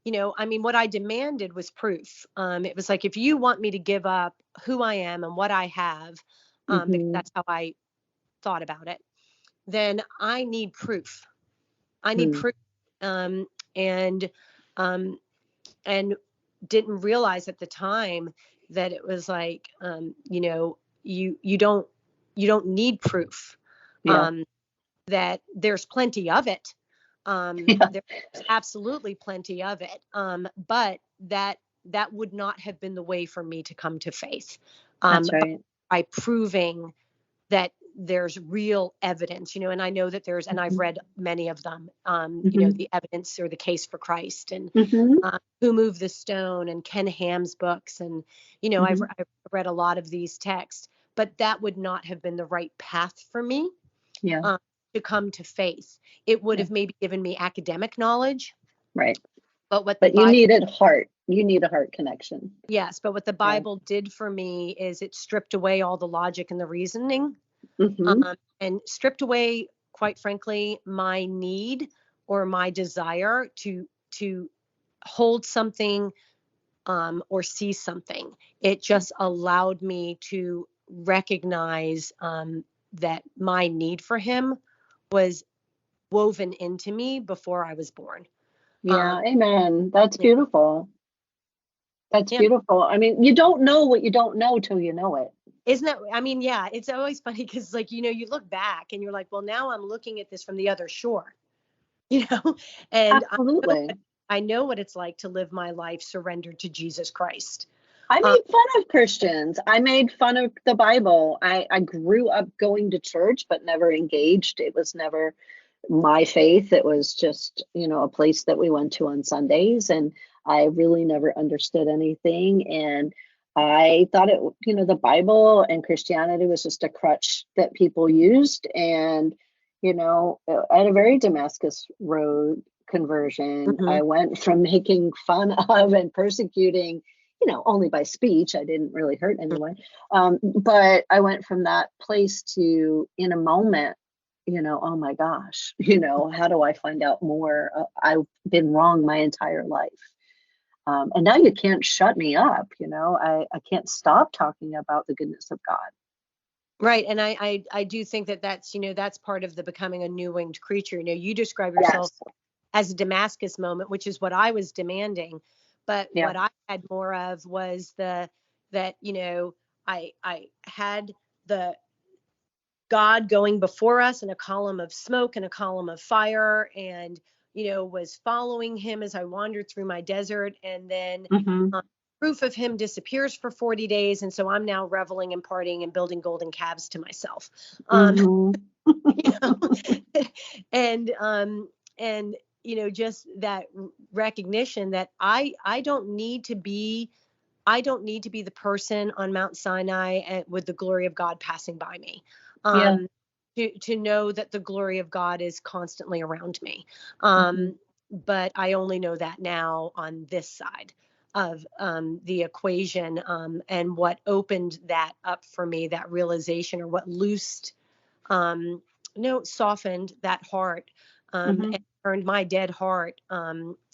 I mean, what I demanded was proof. It was like, if you want me to give up who I am and what I have, because Hmm. that's how I thought about it, then I need proof. I need Hmm. proof. Um, and um, and didn't realize at the time that it was like, you don't need proof. Yeah. Um, that there's plenty of it. Yeah. There's absolutely plenty of it. But that would not have been the way for me to come to faith. That's But right. by proving that there's real evidence, and I know that and I've Hmm. read many of them, Hmm. the evidence or the case for Christ, and Hmm. Who Moved the Stone, and Ken Ham's books. And, Hmm. I've read a lot of these texts, but that would not have been the right path for me Yeah. um, to come to faith. It would Yeah. have maybe given me academic knowledge, Right. but what the But you Bible, needed heart. You need a heart connection. Yes, but what the Bible did for me is it stripped away all the logic and the reasoning, Mm-hmm. and stripped away, quite frankly, my need or my desire to hold something, or see something. It just allowed me to recognize, that my need for him was woven into me before I was born. Yeah, Um, amen. That's yeah, beautiful. That's yeah. beautiful. I mean, you don't know what you don't know till you know it. Isn't that, I mean, yeah, it's always funny because, like, you look back and you're like, well, now I'm looking at this from the other shore, you know, and Absolutely. I know what it's like to live my life surrendered to Jesus Christ. I Um, made fun of Christians. I made fun of the Bible. I grew up going to church, but never engaged. It was never my faith. It was just, a place that we went to on Sundays. And I really never understood anything. And I thought the Bible and Christianity was just a crutch that people used. And, I had a very Damascus Road conversion. mhm. I went from making fun of and persecuting, only by speech. I didn't really hurt anyone. But I went from that place to, in a moment, oh my gosh, how do I find out more? I've been wrong my entire life. And now you can't shut me up. I can't stop talking about the goodness of God. Right. And I do think that that's part of the becoming a new winged creature. You describe yourself Yes. as a Damascus moment, which is what I was demanding. But Yeah. what I had more of was that, I had the God going before us in a column of smoke and a column of fire, and, was following him as I wandered through my desert. And then, Mm-hmm. proof of him disappears for 40 days. And so I'm now reveling and partying and building golden calves to myself. Mm-hmm. You know, and, and, just that recognition that I don't need to be, the person on Mount Sinai, with the glory of God passing by me. Yeah. To know that the glory of God is constantly around me. Mm-hmm. But I only know that now on this side of, the equation, and what opened that up for me, that realization, or what loosed, um, no, softened that heart, Mm-hmm. and turned my dead heart,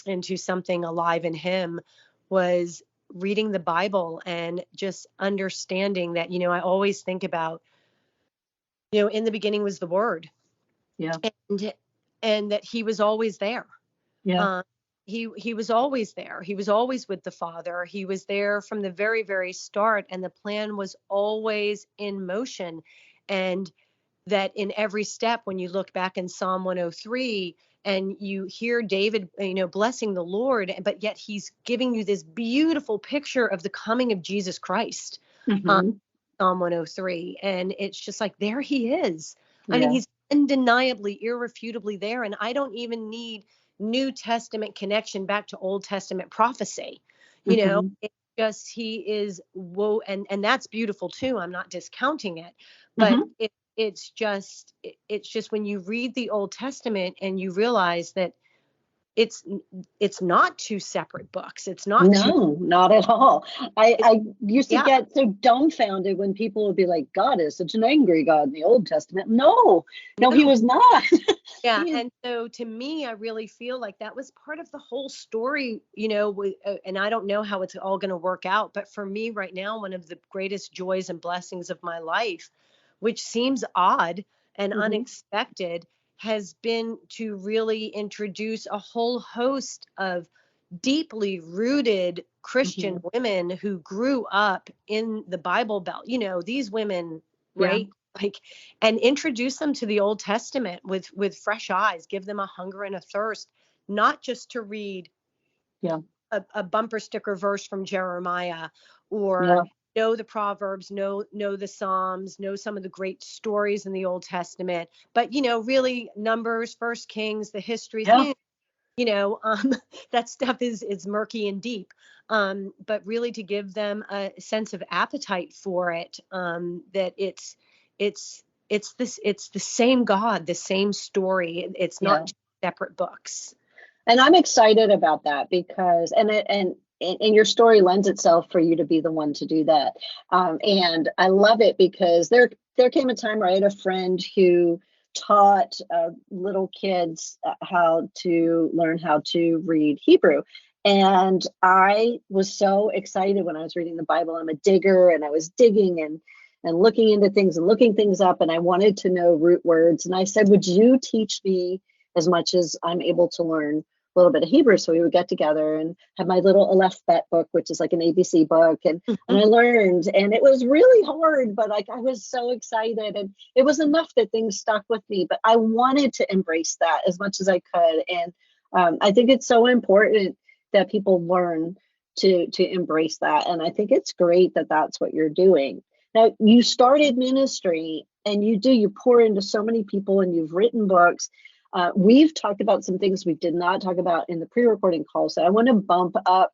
into something alive in Him, was reading the Bible and just understanding that, I always think about, in the beginning was the Word, Yeah. and that He was always there. Yeah. Um, he was always there. He was always with the Father. He was there from the very, very start, and the plan was always in motion. And that in every step, when you look back in Psalm 103 and you hear David, blessing the Lord, but yet he's giving you this beautiful picture of the coming of Jesus Christ. um, Mm-hmm. Psalm 103. And it's just like, there he is. I mean, Yeah. he's undeniably, irrefutably there. And I don't even need New Testament connection back to Old Testament prophecy. Mm-hmm. It's just, he is whoa. And that's beautiful too. I'm not discounting it, but Mm-hmm. it's just when you read the Old Testament and you realize that it's it's not two separate books. It's not two. No, not at all. I, It's, I used to yeah. get so dumbfounded when people would be like, God is such an angry God in the Old Testament. No, no, he No. was not. Yeah, He is, and so to me, I really feel like that was part of the whole story, and I don't know how it's all going to work out, but for me right now, one of the greatest joys and blessings of my life, which seems odd and mhm, unexpected, has been to really introduce a whole host of deeply rooted Christian mhm. women who grew up in the Bible Belt. These women, Yeah, right? Like, and introduce them to the Old Testament with fresh eyes, give them a hunger and a thirst, not just to read yeah, a bumper sticker verse from Jeremiah, or yeah, know the Proverbs, know the Psalms, know some of the great stories in the Old Testament, but really Numbers, First Kings, the histories, yeah, that stuff is murky and deep. But really to give them a sense of appetite for it, that it's it's the same God, the same story. It's yeah. not separate books. And I'm excited about that because, and and your story lends itself for you to be the one to do that. And I love it because there came a time where I had a friend who taught little kids how to learn how to read Hebrew. And I was so excited when I was reading the Bible. I'm a digger, and I was digging and looking into things and looking things up. And I wanted to know root words. And I said, would you teach me as much as I'm able to learn a little bit of Hebrew? So we would get together and have my little Aleph Bet book, which is like an ABC book. And I learned, and it was really hard, but like I was so excited, and it was enough that things stuck with me. But I wanted to embrace that as much as I could. And I think it's so important that people learn to embrace that. And I think it's great that that's what you're doing. Now, you started ministry, and you pour into so many people, and you've written books. We've talked about some things we did not talk about in the pre-recording call. So I want to bump up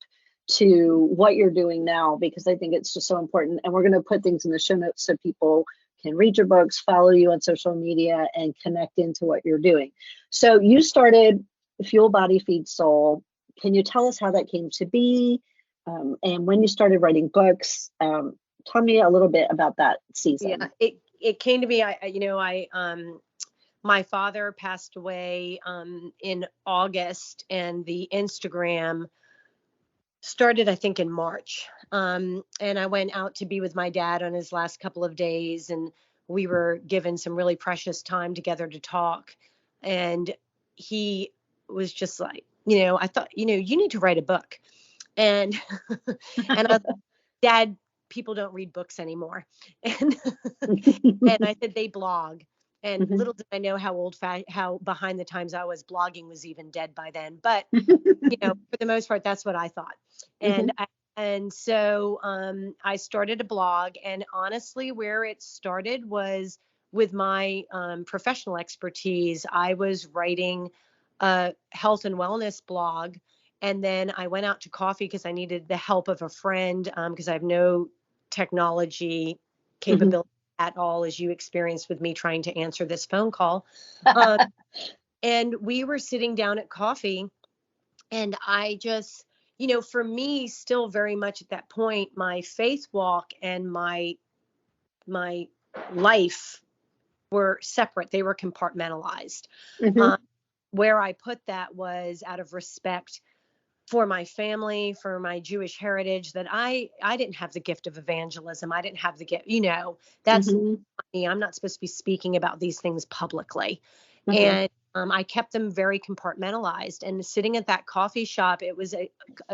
to what you're doing now, because I think it's just so important. And we're going to put things in the show notes so people can read your books, follow you on social media, and connect into what you're doing. So you started Fuel Body Feed Soul. Can you tell us how that came to be, and when you started writing books? Tell me a little bit about that season. Yeah, it came to me. My father passed away in August, and the Instagram started, I think, in March. And I went out to be with my dad on his last couple of days, and we were given some really precious time together to talk. And he was just like, I thought, you need to write a book. And and I, Dad, people don't read books anymore. And and I said, they blog. And little did I know how behind the times I was. Blogging was even dead by then. But for the most part, that's what I thought. And so I started a blog, and honestly, where it started was with my professional expertise. I was writing a health and wellness blog, and then I went out to coffee because I needed the help of a friend, because I have no technology capability at all, as you experienced with me trying to answer this phone call. And we were sitting down at coffee, and I just, for me, still very much at that point, my faith walk and my life were separate. They were compartmentalized. Where I put that was out of respect for my family, for my Jewish heritage, that I didn't have the gift of evangelism. I didn't have the gift, that's me. I'm not supposed to be speaking about these things publicly. And I kept them very compartmentalized. And sitting at that coffee shop, it was a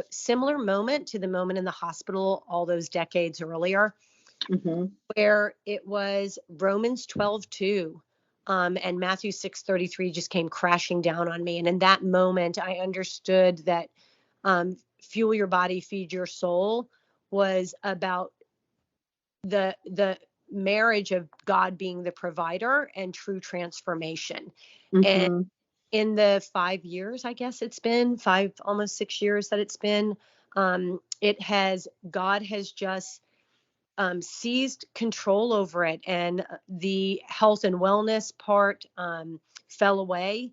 similar moment to the moment in the hospital all those decades earlier, where it was Romans 12:2. And Matthew 6:33 just came crashing down on me. And in that moment, I understood that Fuel Your Body, Feed Your Soul was about the marriage of God being the provider and true transformation. And in the 5 years, I guess it's been almost 6 years that it's been, God has just seized control over it, and the health and wellness part fell away.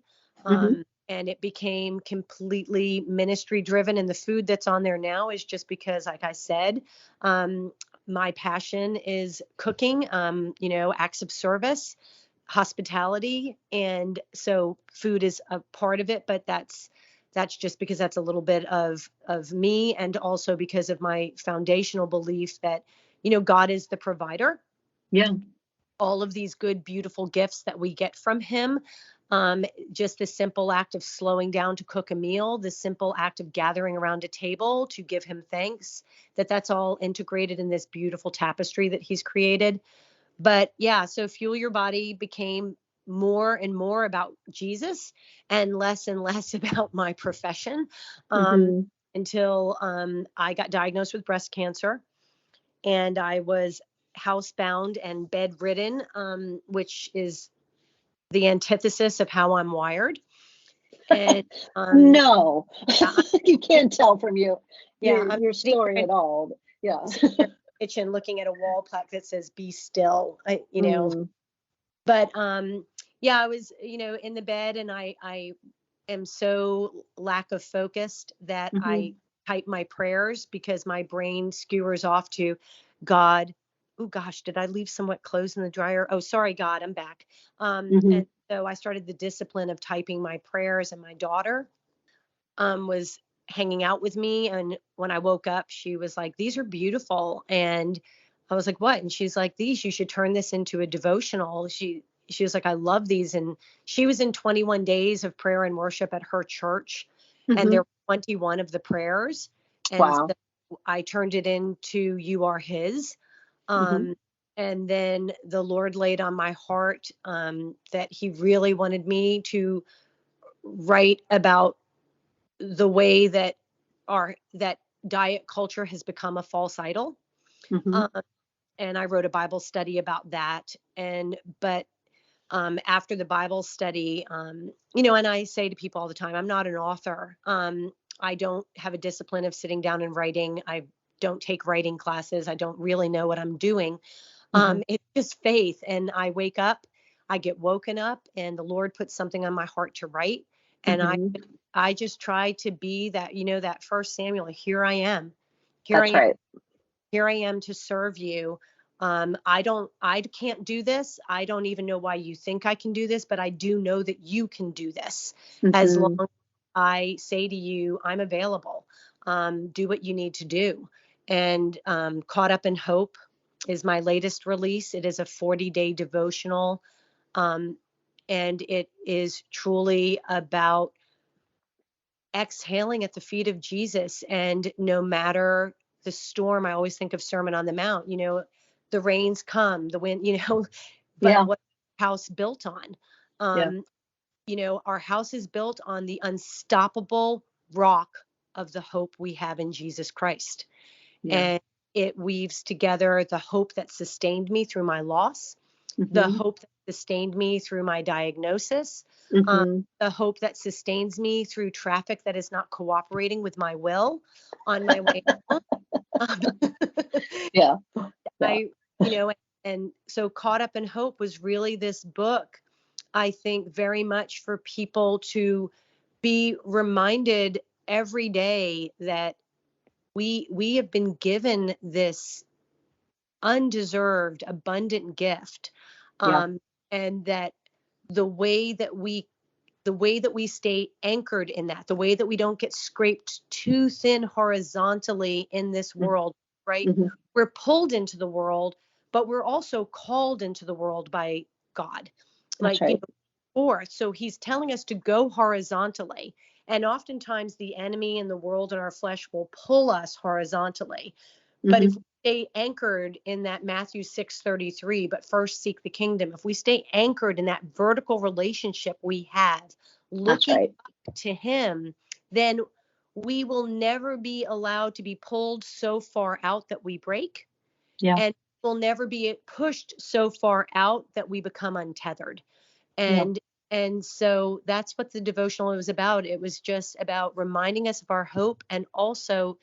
And it became completely ministry driven. And the food that's on there now is just because, like I said, my passion is cooking, acts of service, hospitality. And so food is a part of it, but that's just because that's a little bit of me, and also because of my foundational belief that, God is the provider. Yeah. All of these good, beautiful gifts that we get from him. Just the simple act of slowing down to cook a meal, the simple act of gathering around a table to give him thanks, that's all integrated in this beautiful tapestry that he's created. But yeah, so Fuel Your Body became more and more about Jesus and less about my profession, until I got diagnosed with breast cancer, and I was housebound and bedridden, which is the antithesis of how I'm wired. And no, yeah, you can't tell from your story at at all. Yeah. kitchen looking at a wall plaque that says "Be still," But yeah, I was, in the bed, and I am so lack of focused that I type my prayers because my brain skewers off to God. Oh gosh, did I leave some wet clothes in the dryer? Oh, sorry, God, I'm back. Mm-hmm. And so I started the discipline of typing my prayers, and my daughter was hanging out with me. And when I woke up, she was like, "These are beautiful." And I was like, "What?" And she's like, "These, you should turn this into a devotional." She was like, "I love these." And she was in 21 days of prayer and worship at her church, and Mm-hmm. there were 21 of the prayers. And Wow. so I turned it into "You Are His." Mm-hmm. Um, and then the Lord laid on my heart that He really wanted me to write about the way that that diet culture has become a false idol. Mm-hmm. Um, and I wrote a Bible study about that. But after the Bible study, and I say to people all the time, I'm not an author. I don't have a discipline of sitting down and writing. I don't take writing classes. I don't really know what I'm doing. Mm-hmm. It's just faith. And I wake up, I get woken up, and the Lord puts something on my heart to write. And Mm-hmm. I just try to be that, that first Samuel, here I am. Here I That's am. right. Here I am to serve you. I can't do this. I don't even know why you think I can do this, but I do know that you can do this as long Mm-hmm. as I say to you, I'm available. Do what you need to do. And Caught Up in Hope is my latest release. It is a 40-day devotional. Um, and it is truly about exhaling at the feet of Jesus. And no matter the storm, I always think of Sermon on the Mount, the rains come, the wind, but Yeah. what house built on? Yeah. Um, our house is built on the unstoppable rock of the hope we have in Jesus Christ. Yeah. And it weaves together the hope that sustained me through my loss, the Mm-hmm. hope that sustained me through my diagnosis, um, Mm-hmm. the hope that sustains me through traffic that is not cooperating with my will on my way home. Um, Yeah. Yeah. I, you know, and so Caught Up in Hope was really this book, I think, very much for people to be reminded every day that we have been given this undeserved, abundant gift. Yeah. Um, and that the way that we the way that we stay anchored in that, the way that we don't get scraped too thin horizontally in this world, right? Mm-hmm. We're pulled into the world, but we're also called into the world by God. That's Like, right. forth. So he's telling us to go horizontally. And oftentimes the enemy and the world and our flesh will pull us horizontally. But if Mm-hmm. we stay anchored in that Matthew 6:33, but first seek the kingdom, if we stay anchored in that vertical relationship we have, That's looking right. up to him, then we will never be allowed to be pulled so far out that we break, Yeah. and we'll never be pushed so far out that we become untethered. Yeah. And so that's what the devotional was about. It was just about reminding us of our hope, and also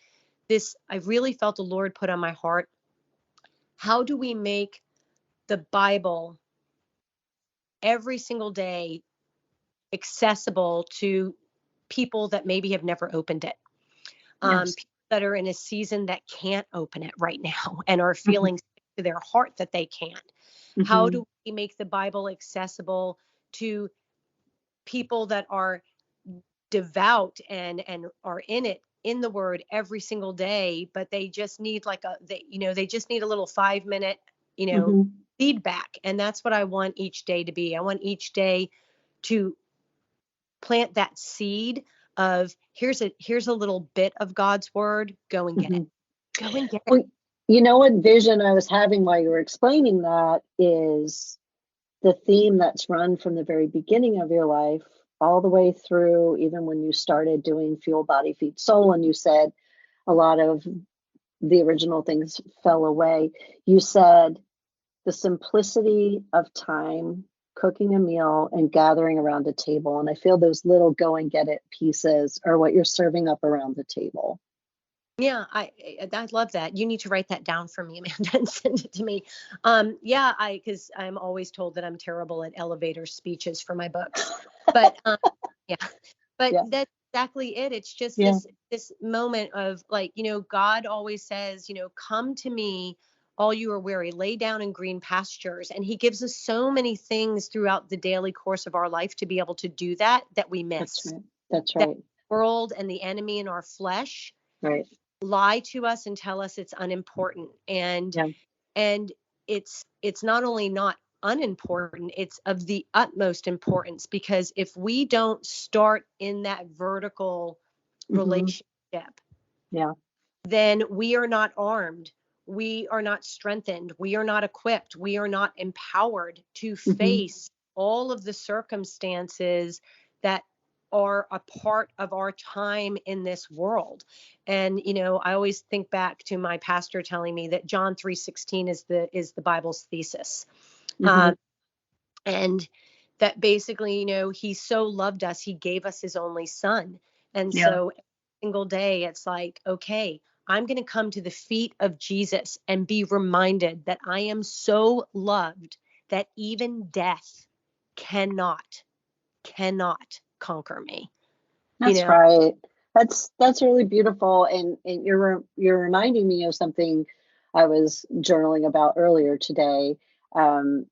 this, I really felt the Lord put on my heart, how do we make the Bible every single day accessible to people that maybe have never opened it? Yes. People that are in a season that can't open it right now and are Mm-hmm. feeling sick to their heart that they can't. How Mm-hmm. do we make the Bible accessible to people that are devout and are in the word every single day, but they just need they just need a little 5 minute, you know, Mm-hmm. feedback. And that's what I want each day to be. I want each day to plant that seed of here's a little bit of God's word. Go and get it. Mm-hmm. Go and get it. Well, you know what vision I was having while you were explaining that is the theme that's run from the very beginning of your life all the way through, even when you started doing Fuel Body Feed Soul, and you said a lot of the original things fell away. You said the simplicity of time, cooking a meal, and gathering around a table. And I feel those little go and get it pieces are what you're serving up around the table. Yeah, I love that. You need to write that down for me, Amanda, and send it to me. Yeah, because I'm always told that I'm terrible at elevator speeches for my books, but yeah, but Yeah. exactly it. It's just Yeah, this moment of like, God always says, come to me, all you are weary, lay down in green pastures. And he gives us so many things throughout the daily course of our life to be able to do that we that's miss. right. That's That right. world and the enemy in our flesh Right. lie to us and tell us it's unimportant. Yeah. And it's not only not unimportant, it's of the utmost importance, because if we don't start in that vertical Hmm. relationship, Yeah. then we are not armed, we are not strengthened, we are not equipped, we are not empowered to Hmm. face all of the circumstances that are a part of our time in this world. And I always think back to my pastor telling me that John 3:16 is the Bible's thesis. Hmm. um, and that basically, he so loved us, he gave us his only son. And Yeah. so every single day it's like, okay, I'm going to come to the feet of Jesus and be reminded that I am so loved that even death cannot cannot conquer me, you That's know right. That's really beautiful, and you're reminding me of something I was journaling about earlier today. Um,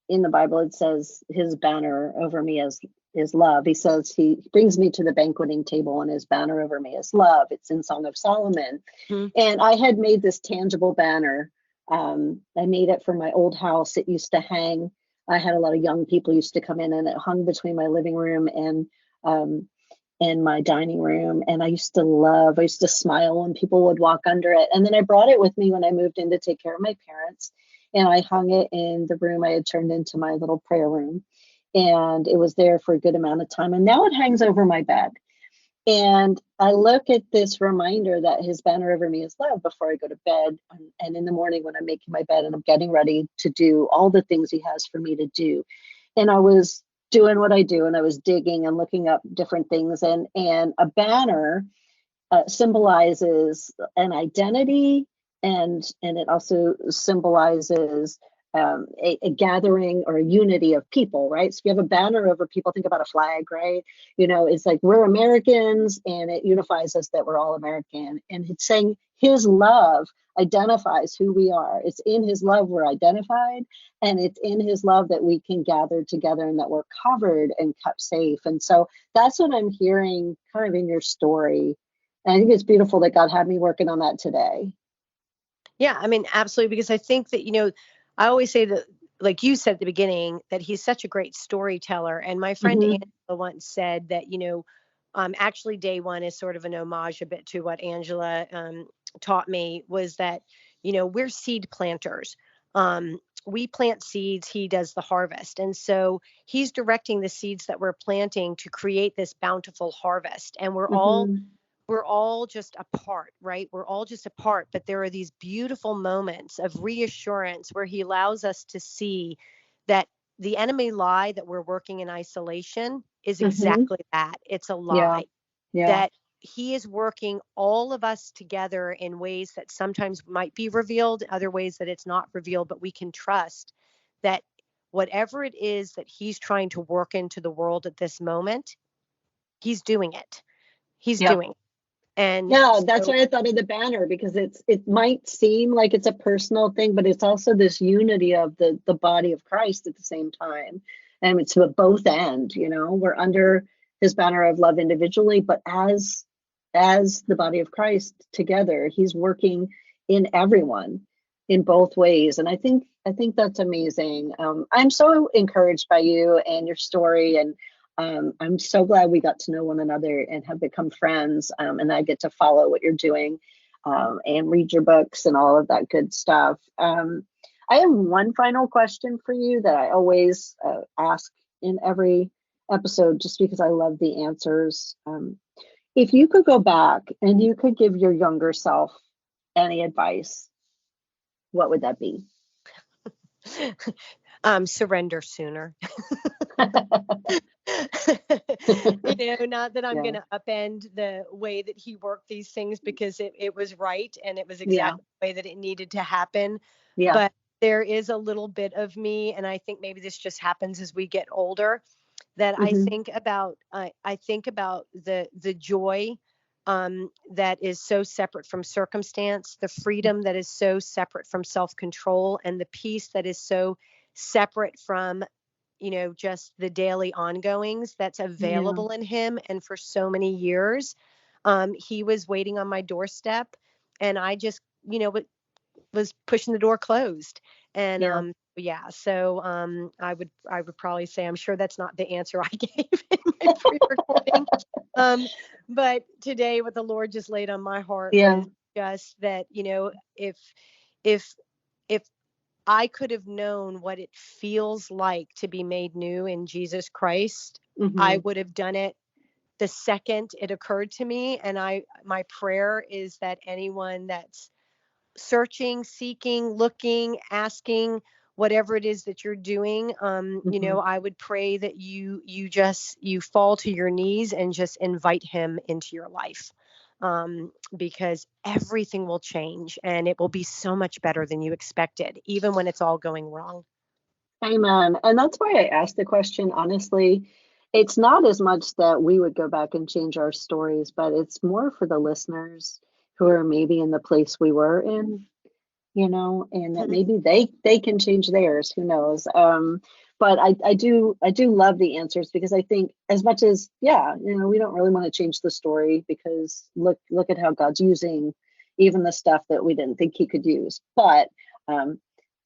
in the Bible, it says his banner over me is love. He says he brings me to the banqueting table, and his banner over me is love. It's in Song of Solomon, Mhm. and I had made this tangible banner. I made it for my old house. It used to hang. I had a lot of young people used to come in, and it hung between my living room um, and my dining room. And I used to smile when people would walk under it. And then I brought it with me when I moved in to take care of my parents. And I hung it in the room I had turned into my little prayer room. And it was there for a good amount of time. And now it hangs over my bed. And I look at this reminder that his banner over me is love before I go to bed. And in the morning when I'm making my bed and I'm getting ready to do all the things he has for me to do. And I was doing what I do, and I was digging and looking up different things. And a banner symbolizes an identity, and it also symbolizes a gathering or a unity of people, right? So if you have a banner over people, think about a flag, right? It's like we're Americans, and it unifies us that we're all American. And it's saying his love identifies who we are. It's in his love we're identified, and it's in his love that we can gather together and that we're covered and kept safe. And so that's what I'm hearing kind of in your story. And I think it's beautiful that God had me working on that today. Yeah, I mean, absolutely. Because I think that, I always say that, like you said at the beginning, that he's such a great storyteller. And my friend Hmm. Angela once said that, actually day one is sort of an homage a bit to what Angela taught me, was that, we're seed planters. We plant seeds, he does the harvest. And so he's directing the seeds that we're planting to create this bountiful harvest. And Hmm. we're all just a part, right? We're all just a part, but there are these beautiful moments of reassurance where he allows us to see that the enemy lie that we're working in isolation is Hmm. exactly that. It's a Yeah. lie. Yeah. That he is working all of us together in ways that sometimes might be revealed, other ways that it's not revealed, but we can trust that whatever it is that he's trying to work into the world at this moment, he's doing it. He's Yeah. doing it. And Yeah, that's so why I thought of the banner, because it might seem like it's a personal thing, but it's also this unity of the body of Christ at the same time. And it's at both end, we're under his banner of love individually, but as the body of Christ together, he's working in everyone in both ways. And I think that's amazing. I'm so encouraged by you and your story, and I'm so glad we got to know one another and have become friends. And I get to follow what you're doing, and read your books and all of that good stuff. I have one final question for you that I always ask in every episode, just because I love the answers. If you could go back and you could give your younger self any advice, what would that be? surrender sooner. Not that I'm Yeah. going to upend the way that he worked these things, because it was right and it was Yeah. exactly the way that it needed to happen. Yeah. But there is a little bit of me, and I think maybe this just happens as we get older, that I Hmm. think about. I think about the joy that is so separate from circumstance, the freedom that is so separate from self-control, and the peace that is so separate from, just the daily ongoings that's Yeah. available in him. And for so many years, he was waiting on my doorstep, and I just, was pushing the door closed. And Yeah. yeah, so I would probably say I'm sure that's not the answer I gave in my pre-recording. Um, but today what the Lord just laid on my heart Yeah. was just that, if if I could have known what it feels like to be made new in Jesus Christ, I Hmm. would have done it the second it occurred to me. And my prayer is that anyone that's searching, seeking, looking, asking, whatever it is that you're doing, Hmm. I would pray that you fall to your knees and just invite him into your life. Because everything will change and it will be so much better than you expected, even when it's all going wrong. Amen. And that's why I asked the question, honestly. It's not as much that we would go back and change our stories, but it's more for the listeners who are maybe in the place we were in, and that maybe they can change theirs. Who knows? But I do love the answers, because I think, as much as, yeah, we don't really want to change the story, because look at how God's using even the stuff that we didn't think he could use. But um,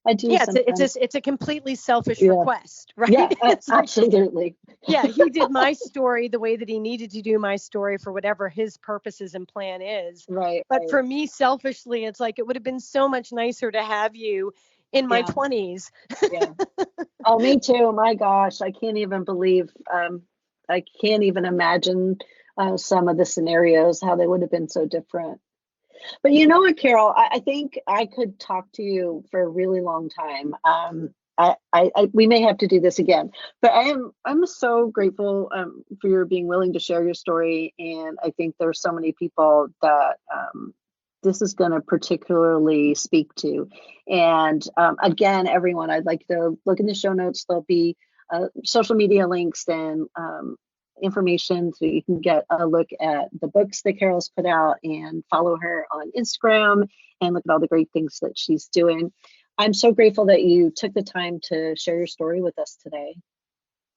I do Yeah, sometimes. it's a completely selfish Yeah. request, right? Yeah, It's like, absolutely. yeah, he did my story the way that he needed to do my story for whatever his purposes and plan is. Right, But right. for me, selfishly, it's like it would have been so much nicer to have you in my Yeah, 20s. yeah. Oh, me too. My gosh, I can't even imagine some of the scenarios, how they would have been so different. But you know what, Carol, I think I could talk to you for a really long time. We may have to do this again, but I'm so grateful for your being willing to share your story, and I think there's so many people that this is going to particularly speak to. And again, everyone, I'd like to look in the show notes. There'll be social media links and information, so you can get a look at the books that Carol's put out, and follow her on Instagram and look at all the great things that she's doing. I'm so grateful that you took the time to share your story with us today.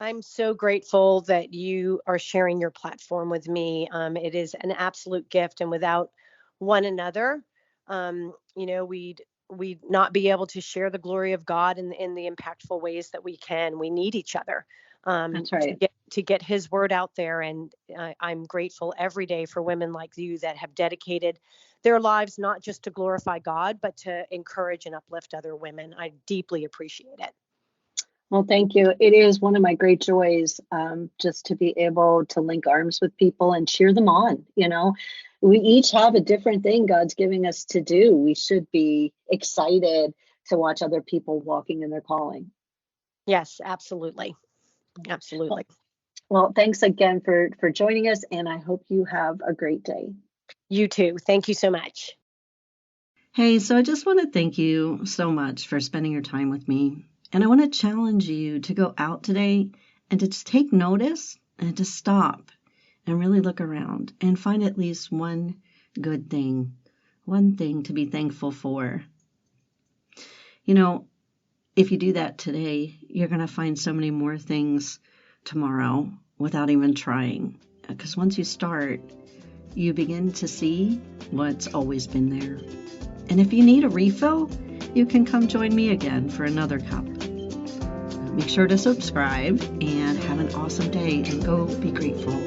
I'm so grateful that you are sharing your platform with me. It is an absolute gift, and without one another, we'd not be able to share the glory of God in the impactful ways that we can. We need each other That's to right. get His word out there. And I'm grateful every day for women like you that have dedicated their lives not just to glorify God, but to encourage and uplift other women. I deeply appreciate it. Well, thank you. It is one of my great joys, just to be able to link arms with people and cheer them on. We each have a different thing God's giving us to do. We should be excited to watch other people walking in their calling. Yes, absolutely. Well, Absolutely. well, thanks again for joining us, and I hope you have a great day. You too. Thank you so much. Hey, so I just want to thank you so much for spending your time with me. And I want to challenge you to go out today and to just take notice and to stop and really look around and find at least one good thing, one thing to be thankful for. You know, if you do that today, you're going to find so many more things tomorrow without even trying. Because once you start, you begin to see what's always been there. And if you need a refill, you can come join me again for another cup. Make sure to subscribe and have an awesome day, and go be grateful.